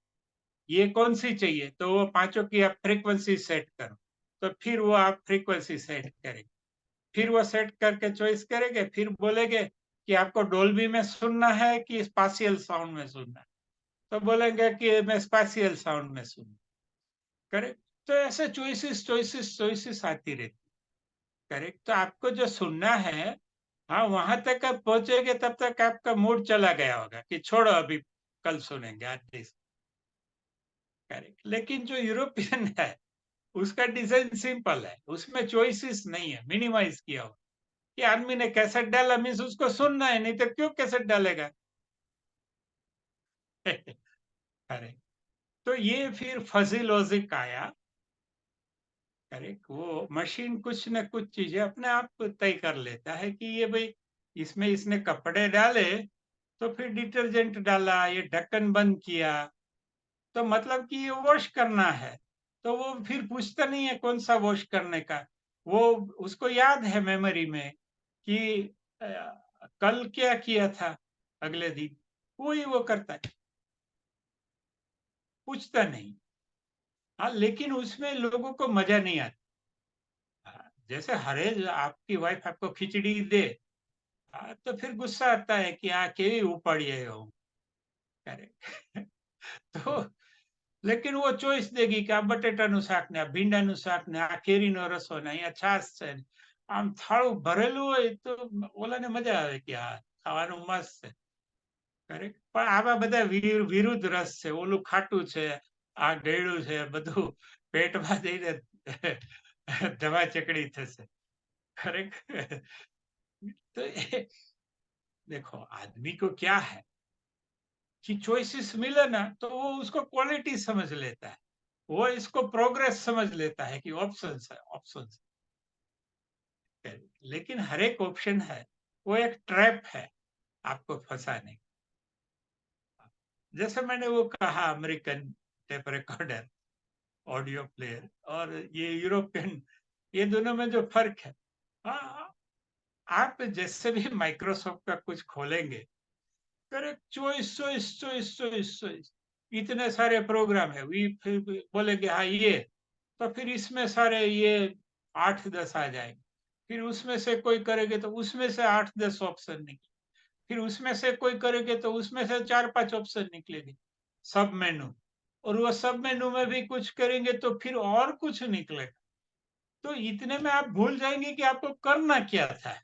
ये कौन सी चाहिए, तो वो पांचों की आप फ्रीक्वेंसी सेट करो, तो फिर वो आप फ्रीक्वेंसी सेट करेंगे, फिर वो सेट करके चॉइस करेंगे, फिर बोलेंगे कि आपको डोल्बी में सुनना है कि स्पाशियल साउंड में सुनना है। तो बोलेंगे कि मैं स्पेशियल साउंड में सुनूँ, करेक्ट? तो ऐसे चॉइसेस, चॉइसेस, चॉइसेस आती रहती, करेक्ट? तो आपको जो सुनना है, हाँ, वहाँ तक आप पहुँचेंगे तब तक आपका मूड चला गया होगा कि छोड़ो अभी कल सुनेंगे, आज नहीं, करेक्ट? लेकिन जो यूरोपियन है, उसका डिज़ाइन सिंपल है, उसमें चॉइसेस नहीं है, मिनिमाइज़ किया हुआ। कि आदमी ने कैसेट डाला मीन्स उसको सुनना है, नहीं तो क्यों कैसेट डालेगा? करेक्ट। तो ये फिर फज़ी लॉजिक आया, करेक्ट? वो मशीन कुछ न कुछ चीज़ें अपने आप तय कर लेता है कि ये भई इसमें इसने कपड़े डाले, तो फिर डिटर्जेंट डाला, ये ढक्कन बंद किया, तो मतलब कि ये वॉश करना है। तो वो फिर पूछता नहीं है कौन-सा वॉश करने का। वो उसको याद है मेमोरी में कि अ, कल क्या किया था अगले दिन, वही वो करता है, पूछता नहीं। हाँ, लेकिन उसमें लोगों को मज़ा नहीं आता। हाँ, जैसे हरे आपकी वाइफ आपको खिचड़ी दे, हाँ, तो फिर गुस्सा आता है कि आ केवी उपाड़िए हो, करेक्ट? तो लेकिन वो ચોઈસ દેગી કે આ બટેટાનું શાક ને આ ભીંડાનું શાક ને આ કેરીનો રસો ને અહીંયા છાશ છે ને આમ થાળું ભરેલું હોય તો ઓલાને મજા આવે કે હા ખાવાનું મસ્ત છે, કરેક્ટ? પણ આવા બધા વિરુદ્ધ રસ છે, ઓલું ખાટું છે, આ ગળ્યું છે, બધું પેટમાં જઈને ધમાચકડી થશે, करेक्ट? तो देखो आदमी को क्या है कि चॉइसेस मिले ना तो वो उसको क्वालिटी समझ लेता है, वो इसको प्रोग्रेस समझ लेता है कि ऑप्शंस है, ऑप्शंस है। लेकिन हर एक ऑप्शन है, वो एक ट्रैप है आपको फंसाने का। जैसे मैंने वो कहा American tape recorder, audio player और ये यूरोपियन, ये दोनों में जो फर्क है, हाँ, आप जैसे भी माइक्रोसॉफ्ट का कुछ खोलेंगे, correct? Choice, choice, choice, choice, choice, इतने सारे प्रोग्राम है, वी फिर बोलेंगे हाँ ये, तो फिर इसमें सारे ये 8-10 आ जाएँगे। फिर उसमें से कोई करेंगे तो उसमें से 8-10 ऑप्शन निकले। फिर उसमें से कोई करेंगे तो उसमें से 4-5 ऑप्शन निकलेंगे। सब मेनू, और वो सब मेनू में भी कुछ करेंगे तो फिर और कुछ निकलेगा। तो इतने में आप भूल जाएँगे कि आपको करना क्या था।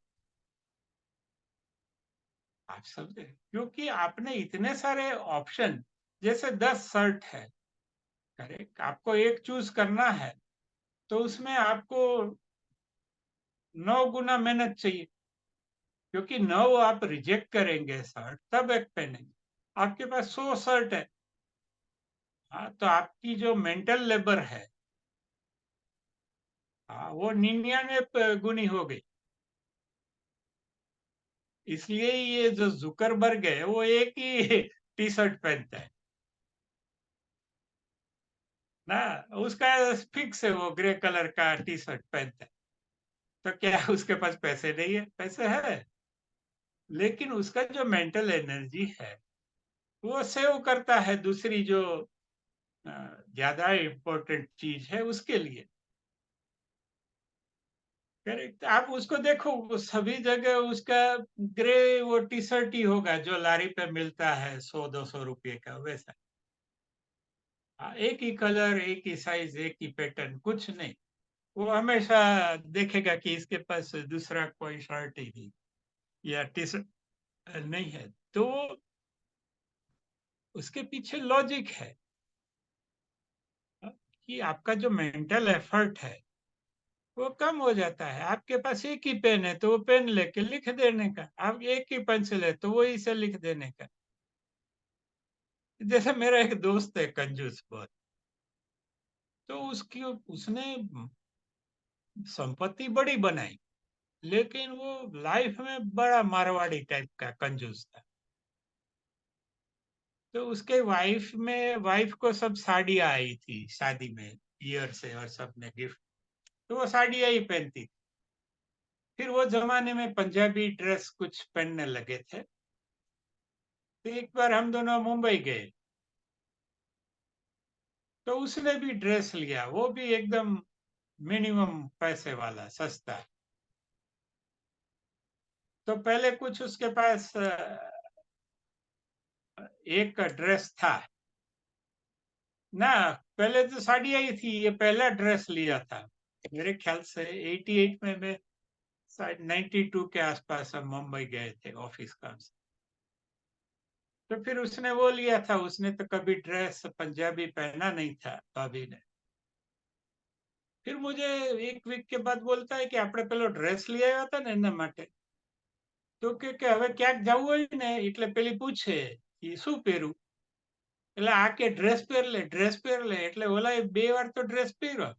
आप समझे? क्योंकि आपने इतने सारे ऑप्शन, जैसे 10 शर्ट है, करेक्ट? आपको एक चूज़ करना है, तो उसमें आपको 9 गुना मेहनत चाहिए, क्योंकि 9 आप रिजेक्ट करेंगे शर्ट, तब एक पहनेंगे। आपके पास 100 शर्ट है, हाँ, तो आपकी जो मेंटल लेबर है, हाँ, वो 99 गुनी हो गई। इसलिए ये जो ज़ुकरबर्ग है, वो एक ही टी-शर्ट पहनता है, ना? उसका फिक्स है, वो ग्रे कलर का टी-शर्ट पहनता है। तो क्या उसके पास पैसे नहीं है? पैसे है, लेकिन उसका जो मेंटल एनर्जी है, वो सेव करता है दूसरी जो अ, ज़्यादा इम्पोर्टेंट चीज़ है उसके लिए। करेक्ट, आप उसको देखो, वो सभी जगह उसका ग्रे वो टी-शर्ट ही होगा जो लारी पे मिलता है 100-200 रुपए का, वैसा। हाँ, एक ही कलर, एक ही साइज़, एक ही पैटर्न, कुछ नहीं। वो हमेशा देखेगा कि इसके पास दूसरा कोई शर्ट ही नहीं या टी-शर्ट नहीं है। तो उसके पीछे लॉजिक है, कि आपका जो मेंटल एफर्ट है, वो कम हो जाता है। आपके पास एक ही पेन है, तो वो पेन लेके लिख देने का। आप एक ही पेंसिल है, तो वही से लिख देने का। जैसे मेरा एक दोस्त है कंजूस बहुत, तो उसकी उसने संपत्ति बड़ी बनाई, लेकिन वो लाइफ में बड़ा मारवाड़ी टाइप का कंजूस था। तो उसके वाइफ को सब साड़ियाँ आई थी शादी में, ईयर से, और सबने गिफ्ट, तो वो साड़ियाँ ही पहनती थी। फिर वो ज़माने में पंजाबी ड्रेस कुछ पहनने लगे थे। तो एक बार हम दोनों मुंबई गए, तो उसने भी ड्रेस लिया, वो भी एकदम मिनिमम पैसे वाला, सस्ता। तो पहले कुछ उसके पास एक ड्रेस था, ना, पहले तो साड़ी आई थी, ये पहला ड्रेस लिया था मेरे ख्याल से 88 में। मैं शायद 92 के आसपास हम मुंबई गए थे ऑफिस काम से। तो फिर उसने वो लिया था, उसने तो कभी ड्रेस पंजाबी पहना नहीं था भाभी ने। फिर मुझे एक वीक के बाद बोलता है कि આપણે પેલો ડ્રેસ લઈ આવ્યા હતા ને એના માટે, તો કે હવે ક્યાંક જવું હોય ને એટલે પેલી પૂછે કે શું પહેરું, એટલે આ કે ડ્રેસ પહેર લે, ડ્રેસ પહેર લે, એટલે ઓલા બે વાર તો ડ્રેસ પહેર્યો.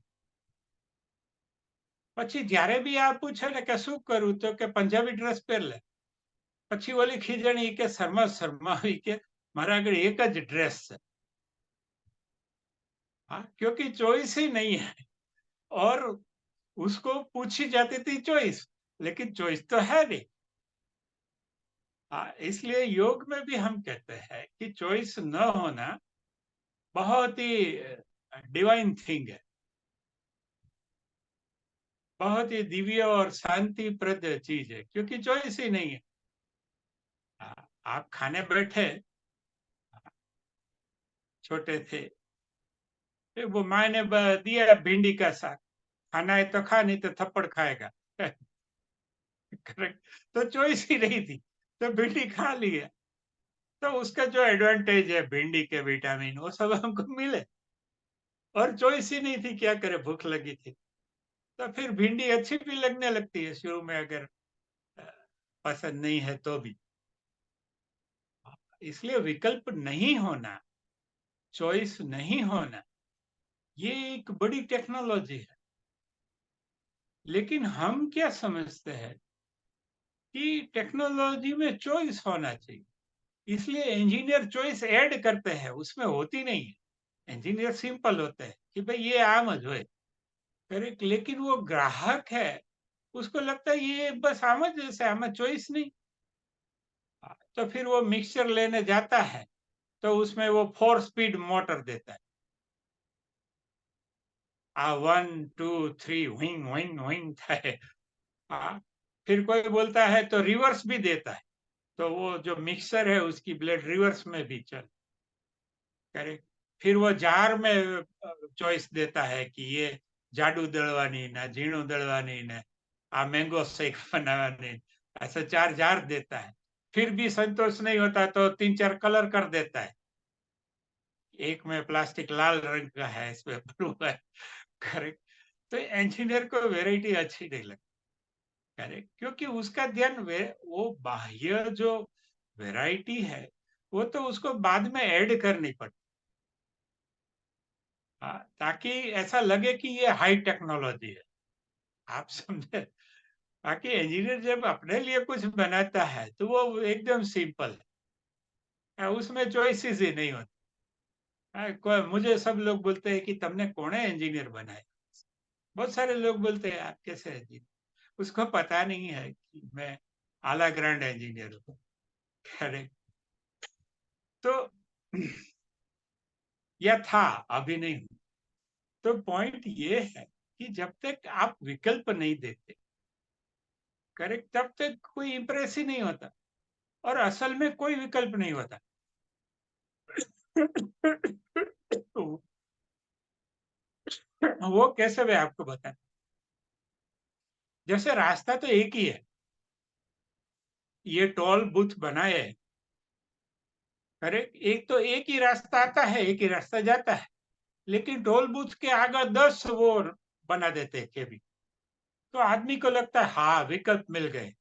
પછી જ્યારે બી આ પૂછે ને કે શું કરું, તો કે પંજાબી ડ્રેસ પહેર લે. પછી ઓલી ખીજણી કે શર્મા શર્મા કે મારા આગળ એક જ ડ્રેસ છે. हाँ, क्योंकि चॉइस ही नहीं है। और उसको पूछी जाती थी चॉइस, लेकिन चॉइस तो है नहीं। हाँ, इसलिए योग में भी हम कहते हैं कि चॉइस न होना बहुत ही डिवाइन थिंग है, बहुत ही दिव्य और शांतिप्रद चीज है, क्योंकि चॉइस ही नहीं है। आप खाने बैठे, छोटे थे, वो माँ ने दिया भिंडी का साग, खाना है तो खा, नहीं तो थप्पड़ खाएगा। करेक्ट। तो चॉइस ही नहीं थी, तो भिंडी खा लिया। तो उसका जो एडवांटेज है भिंडी के विटामिन वो सब हमको मिले, और चॉइस ही नहीं थी, क्या करे, भूख लगी थी। तो फिर भिंडी अच्छी भी लगने लगती है शुरू में, अगर अ, पसंद नहीं है तो भी। इसलिए विकल्प नहीं होना, चॉइस नहीं होना, ये एक बड़ी टेक्नोलॉजी है। लेकिन हम क्या समझते हैं कि टेक्नोलॉजी में चॉइस होना चाहिए, इसलिए इंजीनियर चॉइस ऐड करते हैं, उसमें होती नहीं है। इंजीनियर सिंपल होते हैं कि भाई ये आम ज होए, करेक्ट। लेकिन वो ग्राहक है, उसको लगता है ये बस आम ज जैसे, आम चॉइस नहीं। तो फिर वो मिक्सचर लेने जाता है, तो उसमें वो 4 स्पीड मोटर देता है। 1 2 3 व्हिंग व्हिंग व्हिंग થાય। फिर कोई बोलता है तो रिवर्स भी देता है, तो वो जो मिक्सर है उसकी ब्लेड रिवर्स में भी चल करे। फिर वो जार में चॉइस देता है कि ये जाडू दळવાની ને ઝીણું દળવાની ને આ मैंगो शेक बनाने, ऐसे 4 जार देता है। फिर भी संतोष नहीं होता तो 3-4 कलर कर देता है। एक में प्लास्टिक लाल रंग का है, इसमें ब्लू है, करेक्ट। तो इंजीनियर को वैरायटी अच्छी नहीं लगती, करेक्ट, क्योंकि उसका ध्यान वो बाह्य जो वैरायटी है, वो तो उसको बाद में ऐड करनी पड़ती। हाँ, ताकि ऐसा लगे कि ये हाई टेक्नोलॉजी है, आप समझे। बाकी इंजीनियर जब अपने लिए कुछ बनाता है तो वो एकदम सिंपल है, उसमें चॉइसेस ही नहीं होती। मुझे सब लोग बोलते हैं कि तुमने कौन है इंजीनियर बनाया। बहुत सारे लोग बोलते हैं आप कैसे इंजीनियर, उसको पता नहीं है कि मैं आला ग्रांड इंजीनियर हूँ। करेक्ट। तो या था, अभी नहीं हूँ। तो पॉइंट ये है कि जब तक आप विकल्प नहीं देते, करेक्ट, तब तक कोई इंप्रेस ही नहीं होता, और असल में कोई विकल्प नहीं होता। वो कैसे मैं आपको बताऊं। जैसे रास्ता तो एक ही है, ये टोल बूथ बनाए हैं, करेक्ट। एक तो एक ही रास्ता आता है, एक ही रास्ता जाता है, लेकिन टोल बूथ के आगे 10 वो बना देते हैं केबिन। तो आदमी को लगता है हाँ विकल्प मिल गए।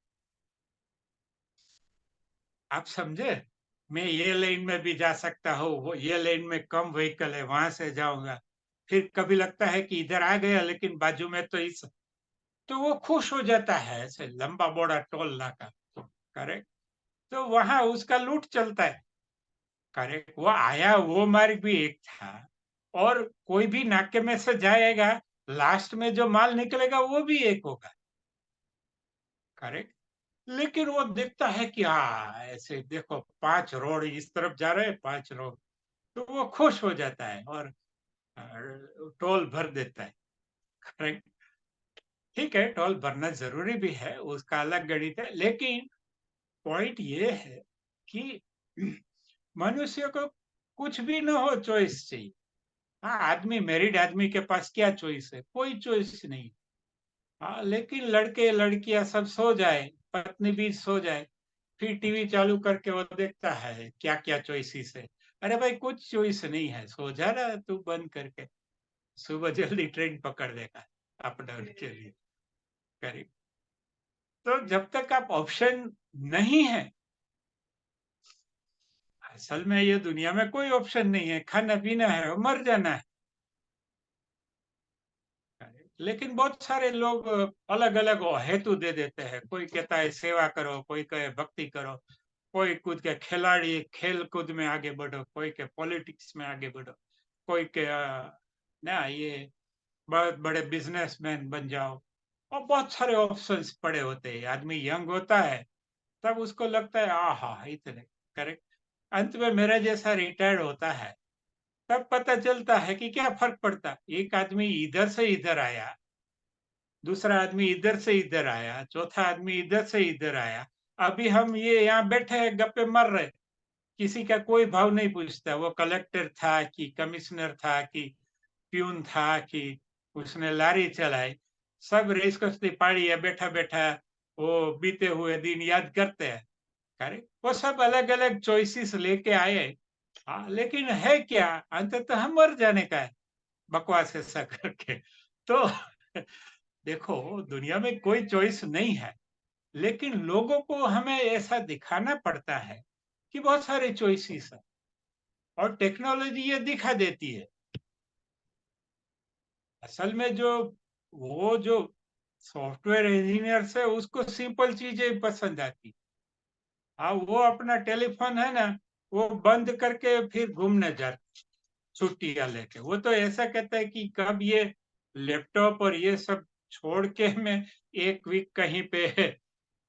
आप समझे, मैं ये लाइन में भी जा सकता हूँ, वो ये लाइन में कम व्हीकल है, वहां से जाऊंगा। फिर कभी लगता है कि इधर आ गया, लेकिन बाजू में तो इस, तो वो खुश हो जाता है, ऐसे लंबा बड़ा टोल नाका। करेक्ट। तो वहां उसका लूट चलता है, करेक्ट। वो आया, वो मार्ग भी एक था, और कोई भी नाके में से जाएगा, लास्ट में जो माल निकलेगा वो भी एक होगा, करेक्ट। लेकिन वो देखता है कि हाँ ऐसे देखो 5 रोड इस तरफ जा रहे हैं, 5 रोड, तो वो खुश हो जाता है और टोल भर देता है, करेक्ट। ठीक है, टोल भरना जरूरी भी है, उसका अलग गणित है, लेकिन पॉइंट ये है कि मनुष्य को कुछ भी ना हो, चॉइस चाहिए। हाँ, आदमी मैरिड आदमी के पास क्या चॉइस है? कोई चॉइस नहीं। हाँ, लेकिन लड़के-लड़कियाँ सब सो जाए, पत्नी भी सो जाए, फिर टीवी चालू करके वो देखता है क्या-क्या चॉइसेस है। अरे भाई कुछ चॉइस नहीं है, सो जा ना तू बंद करके, सुबह जल्दी ट्रेन पकड़ लेगा अप डाउन के लिए। करेक्ट। तो जब तक आप ऑप्शन नहीं है, असल में ये दुनिया में कोई ऑप्शन नहीं है, खाना-पीना है और मर जाना है। लेकिन बहुत सारे लोग अलग-अलग हेतु दे देते हैं। कोई कहता है सेवा करो, कोई कहे भक्ति करो, कोई कूद के खिलाड़ी खेल कूद में आगे बढ़ो, कोई के पॉलिटिक्स में आगे बढ़ो, कोई के ना ये बहुत बड़े बिजनेसमैन बन जाओ, और बहुत सारे ऑप्शंस पड़े होते हैं। आदमी यंग होता है तब उसको लगता है आहा इतने। करेक्ट। अंत में मेरा जैसा रिटायर्ड होता है तब पता चलता है कि क्या फर्क पड़ता है। एक आदमी इधर से इधर आया, दूसरा आदमी इधर से इधर आया, चौथा आदमी इधर से इधर आया। अभी हम ये यहाँ बैठे हैं, गप्पे मार रहे, किसी का कोई भाव नहीं पूछता। वो कलेक्टर था कि कमिश्नर था कि प्यून था कि उसने लारी चलाई, सब रेस कश्ती पाड़ी है, बैठा बैठा वो बीते हुए दिन याद करते हैं। अरे वो सब अलग अलग चॉइसेस लेके आए। हाँ, लेकिन है क्या, अंततः हम मर जाने का है, बकवास ऐसा करके। तो देखो, दुनिया में कोई चॉइस नहीं है, लेकिन लोगों को हमें ऐसा दिखाना पड़ता है कि बहुत सारे चॉइसेस हैं, और टेक्नोलॉजी ये दिखा देती है। असल में जो सॉफ्टवेयर इंजीनियर्स है उसको सिंपल चीजें पसंद आती। हाँ, वो अपना टेलीफोन है ना, वो बंद करके फिर घूमने जाते छुट्टियां लेके। वो तो ऐसा कहता है कि कब ये लैपटॉप और ये सब छोड़ के मैं एक वीक कहीं पे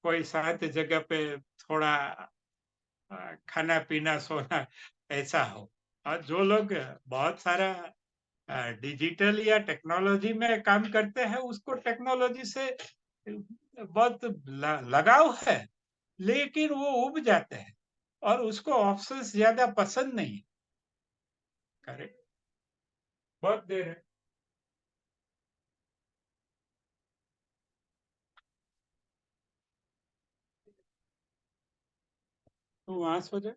कोई शांत जगह पे थोड़ा खाना पीना सोना ऐसा हो। और जो लोग बहुत सारा डिजिटल या टेक्नोलॉजी में काम करते हैं उसको टेक्नोलॉजी से बहुत लगाव है, लेकिन वो उब जाते हैं और उसको ऑप्शंस ज्यादा पसंद नहीं। करेक्ट। बहुत देर है तो वहां सो जाए।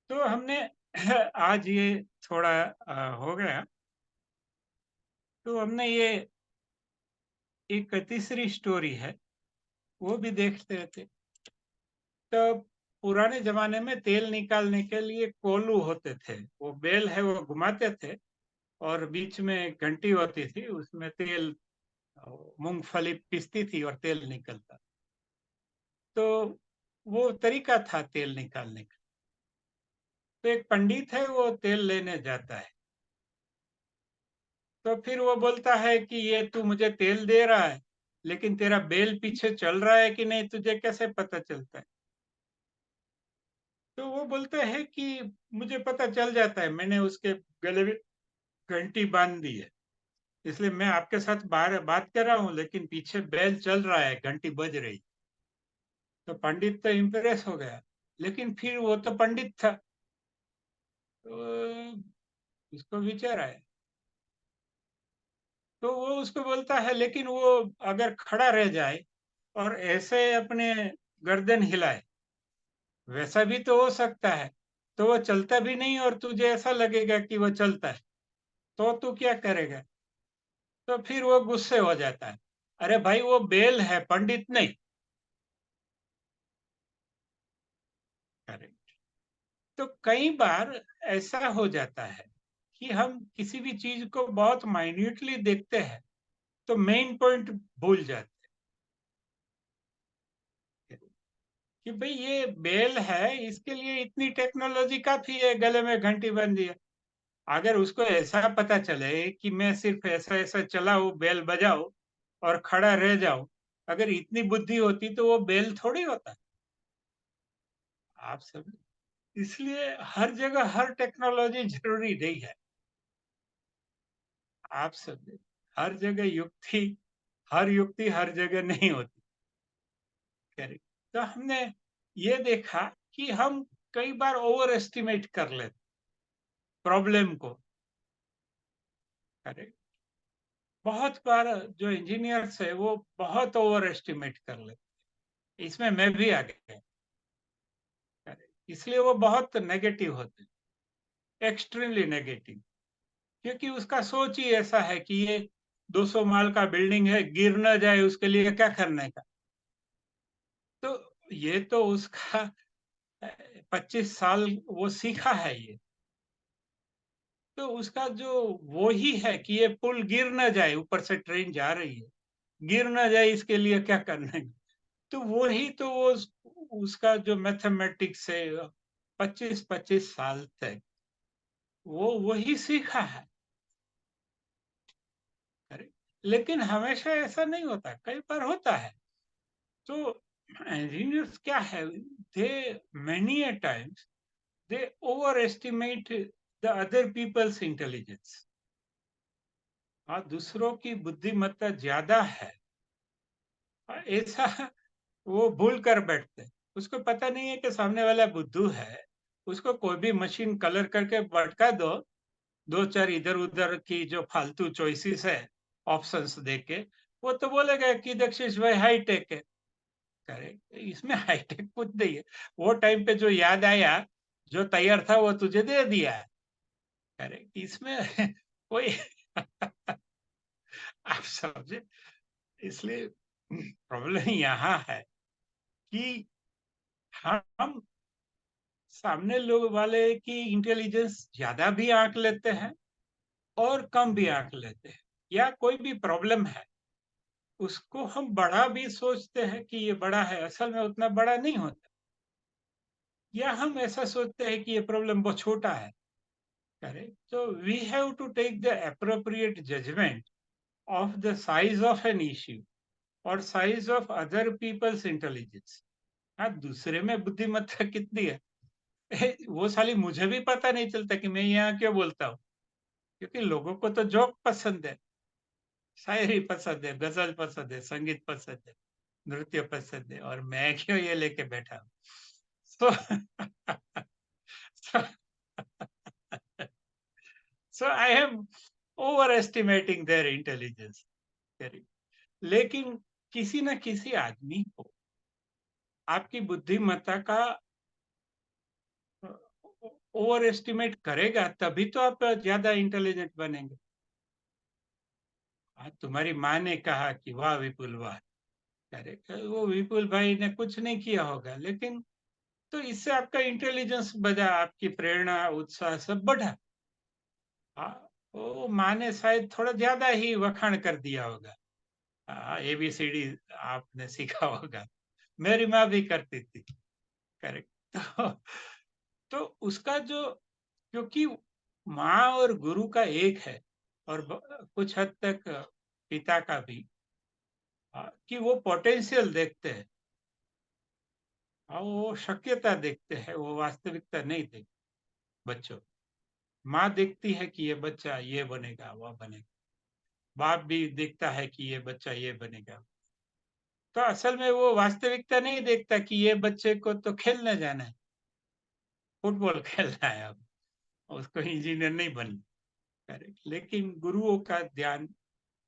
तो हमने आज ये थोड़ा हो गया, तो हमने ये एक तीसरी स्टोरी है, वो भी देखते थे। तो पुराने जमाने में तेल निकालने के लिए कोलू होते थे, वो बेल है वो घुमाते थे, और बीच में घंटी होती थी, उसमें तेल मूंगफली पिसती थी और तेल निकलता। तो वो तरीका था तेल निकालने का। तो एक पंडित है, वो तेल लेने जाता है। तो फिर वो बोलता है कि ये तू मुझे तेल दे रहा है, लेकिन तेरा बेल पीछे चल रहा है कि नहीं तुझे कैसे पता चलता है? तो वो बोलते हैं कि मुझे पता चल जाता है, मैंने उसके गले में घंटी बांध दी है, इसलिए मैं आपके साथ बाहर बात कर रहा हूँ लेकिन पीछे बेल चल रहा है, घंटी बज रही। तो पंडित तो इम्प्रेस हो गया, लेकिन फिर वो तो पंडित था, तो उसको विचार आया। तो वो उसको बोलता है, लेकिन वो अगर खड़ा रह जाए और ऐसे अपने गर्दन हिलाए, वैसा भी तो हो सकता है। तो वो चलता भी नहीं और तुझे ऐसा लगेगा कि वो चलता है, तो तू क्या करेगा? तो फिर वो गुस्से हो जाता है, अरे भाई वो बेल है, पंडित नहीं। करेक्ट। तो कई बार ऐसा हो जाता है कि हम किसी भी चीज को बहुत माइन्यूटली देखते हैं, तो मेन पॉइंट भूल जाते हैं कि भाई ये बेल है, इसके लिए इतनी टेक्नोलॉजी काफी है, गले में घंटी बन दिया। अगर उसको ऐसा पता चले कि मैं सिर्फ ऐसा ऐसा चलाऊं, बेल बजाऊं और खड़ा रह जाऊं, अगर इतनी बुद्धि होती तो वो बेल थोड़ी होता। आप सब, इसलिए हर जगह हर टेक्नोलॉजी जरूरी नहीं है। आप सब, हर जगह युक्ति, हर युक्ति हर जगह नहीं होती। करेक्ट। तो हमने ये देखा कि हम कई बार ओवर एस्टिमेट कर लेते, प्रॉब्लम को। करेक्ट। बहुत बार जो इंजीनियर्स है वो बहुत ओवर एस्टिमेट कर लेते, इसमें मैं भी आ गया। करेक्ट। इसलिए वो बहुत नेगेटिव होते हैं, एक्सट्रीमली नेगेटिव, क्योंकि उसका सोच ही ऐसा है कि ये 200 माल का बिल्डिंग है, गिर ना जाए उसके लिए क्या करने का। तो ये तो उसका 25 साल वो सीखा है ये। तो उसका जो वो ही है कि ये पुल गिर ना जाए, ऊपर से ट्रेन जा रही है, गिर ना जाए इसके लिए क्या करना है। तो वो ही तो वो उसका जो मैथमेटिक्स है 25-25 साल तक वो वही सीखा है। अरे, लेकिन हमेशा ऐसा नहीं होता, कई बार होता है। तो engineers क्या है, they many a times they overestimate the other people's intelligence। हाँ, दूसरों की बुद्धिमत्ता ज्यादा है, ऐसा वो भूल कर बैठते हैं। उसको पता नहीं है कि सामने वाला बुद्धू है, उसको कोई भी मशीन कलर करके भटका दो, दो चार इधर उधर की जो फालतू चॉइसेस है ऑप्शंस देके, वो तो बोलेगा कि दक्षिश भाई हाईटेक है। करेक्ट, इसमें हाईटेक कुछ नहीं है। वो टाइम पे जो याद आया, जो तैयार था वो तुझे दे दिया है। करेक्ट, इसमें कोई आप समझे। इसलिए प्रॉब्लम यहाँ है कि हम सामने लोग वाले की इंटेलिजेंस ज्यादा भी आंक लेते हैं और कम भी आंक लेते हैं, या कोई भी प्रॉब्लम है उसको हम बड़ा भी सोचते हैं कि ये बड़ा है, असल में उतना बड़ा नहीं होता। या हम ऐसा सोचते हैं कि ये प्रॉब्लम बहुत छोटा है। Correct. So we have to take the appropriate judgment of the size of an issue or size of other people's intelligence। हाँ, दूसरे में बुद्धिमत्ता कितनी है वो साली मुझे भी पता नहीं चलता कि मैं यहाँ क्यों बोलता हूँ। क्योंकि लोगों को तो जोक पसंद है, शायरी पसंद है, गजल पसंद है, संगीत पसंद है, नृत्य पसंद है, और मैं क्यों ये लेके बैठा हूँ। so, so, so I am overestimating their intelligence। लेकिन किसी न किसी आदमी को आपकी बुद्धिमत्ता का ओवर एस्टिमेट करेगा, तभी तो आप ज्यादा इंटेलिजेंट बनेंगे। तुम्हारी माँ ने कहा कि वाह विपुल वाह। करेक्ट, वो विपुल भाई ने कुछ नहीं किया होगा, लेकिन तो इससे आपका इंटेलिजेंस बढ़ा, आपकी प्रेरणा उत्साह सब बढ़ा। वो माँ ने शायद थोड़ा ज्यादा ही वखाण कर दिया होगा। ABCD आपने सीखा होगा, मेरी माँ भी करती थी। करेक्ट। तो, तो उसका जो, क्योंकि माँ और गुरु का एक है, और कुछ हद तक पिता का भी, कि वो पोटेंशियल देखते हैं, वो शक्यता देखते हैं, वो वास्तविकता नहीं देखते बच्चों। माँ देखती है कि ये बच्चा ये बनेगा वो बनेगा, बाप भी देखता है कि ये बच्चा ये बनेगा। तो असल में वो वास्तविकता नहीं देखता कि ये बच्चे को तो खेलने जाना है, फुटबॉल खेलना है, अब उसको इंजीनियर नहीं बनना। करेक्ट। लेकिन गुरुओं का ध्यान,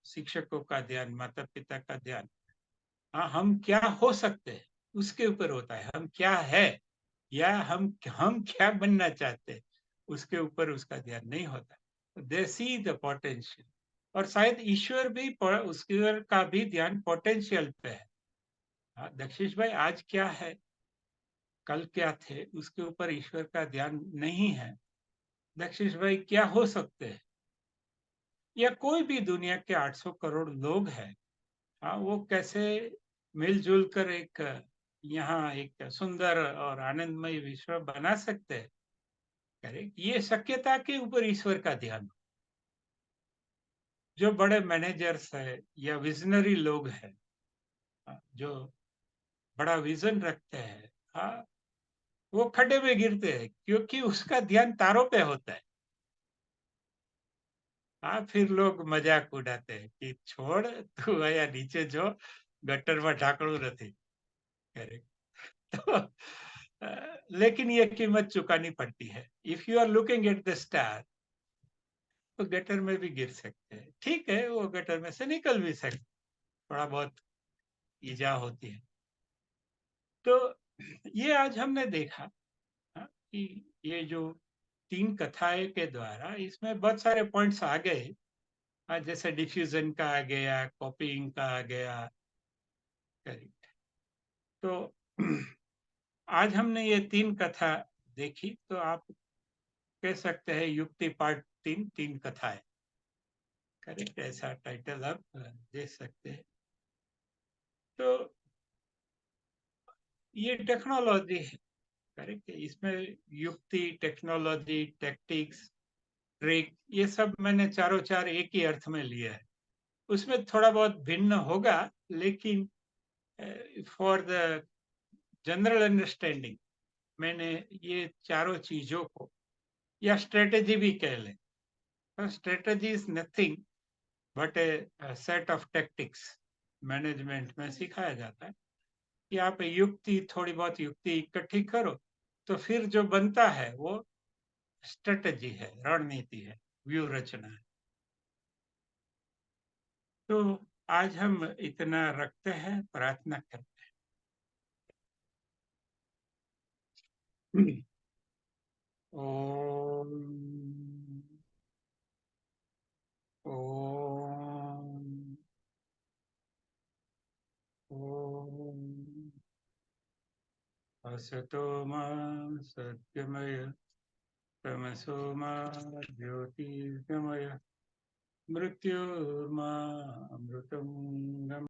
शिक्षकों का ध्यान, माता पिता का ध्यान, हाँ हम क्या हो सकते हैं उसके ऊपर होता है। हम क्या है, या हम क्या बनना चाहते हैं उसके ऊपर उसका ध्यान नहीं होता। दे सी द पोटेंशियल। और शायद ईश्वर भी उसके का भी ध्यान पोटेंशियल पे है। दक्षिश भाई आज क्या है, कल क्या थे, उसके ऊपर ईश्वर का ध्यान नहीं है। दक्षिश भाई क्या हो सकते हैं, या कोई भी दुनिया के 800 करोड़ लोग हैं, हाँ वो कैसे मिलजुल कर एक यहाँ एक सुंदर और आनंदमय विश्व बना सकते हैं। करेक्ट, ये शक्यता के ऊपर ईश्वर का ध्यान। जो बड़े मैनेजर्स है या विजनरी लोग हैं, जो बड़ा विजन रखते हैं, हाँ वो खड्डे में गिरते हैं क्योंकि उसका ध्यान तारों पे होता है। हाँ, फिर लोग मजाक उड़ाते हैं कि छोड़ तू आया नीचे जो गटर में ढाकड़ू નથી। करेक्ट। तो लेकिन ये कीमत चुकानी पड़ती है। If you are looking at the star, तो गटर में भी गिर सकते हैं। ठीक है, वो गटर में से निकल भी सकते, थोड़ा बहुत ईजा होती है। तो ये आज हमने देखा, कि ये जो 3 कथाएँ के द्वारा इसमें बहुत सारे पॉइंट्स आ गए। जैसे डिफ्यूज़न का आ गया, कॉपीइंग का आ गया। करेक्ट। तो आज हमने ये 3 कथा देखी, तो आप कह सकते हैं युक्ति पार्ट 3, 3 कथाएँ। करेक्ट, ऐसा टाइटल आप दे सकते हैं। तो ये टेक्नोलॉजी है, करेक्ट है। इसमें युक्ति, टेक्नोलॉजी, टैक्टिक्स, ट्रिक, ये सब मैंने चारों चार एक ही अर्थ में लिया है। उसमें थोड़ा बहुत भिन्न होगा, लेकिन फॉर द जनरल अंडरस्टैंडिंग मैंने ये चारों चीजों को, या स्ट्रेटेजी भी कह लें, तो strategy is nothing but A set of tactics. Management में सिखाया जाता है कि आप युक्ति, थोड़ी बहुत युक्ति इकट्ठी करो, तो फिर जो बनता है वो स्ट्रेटेजी है, रणनीति है, व्यू रचना है। तो आज हम इतना रखते हैं, प्रार्थना करते हैं। ओम। ओम। ओम। असतो मा सत्यमय, तमसो मा ज्योतिर्गमय, मृत्योर्मा अमृतंगमय।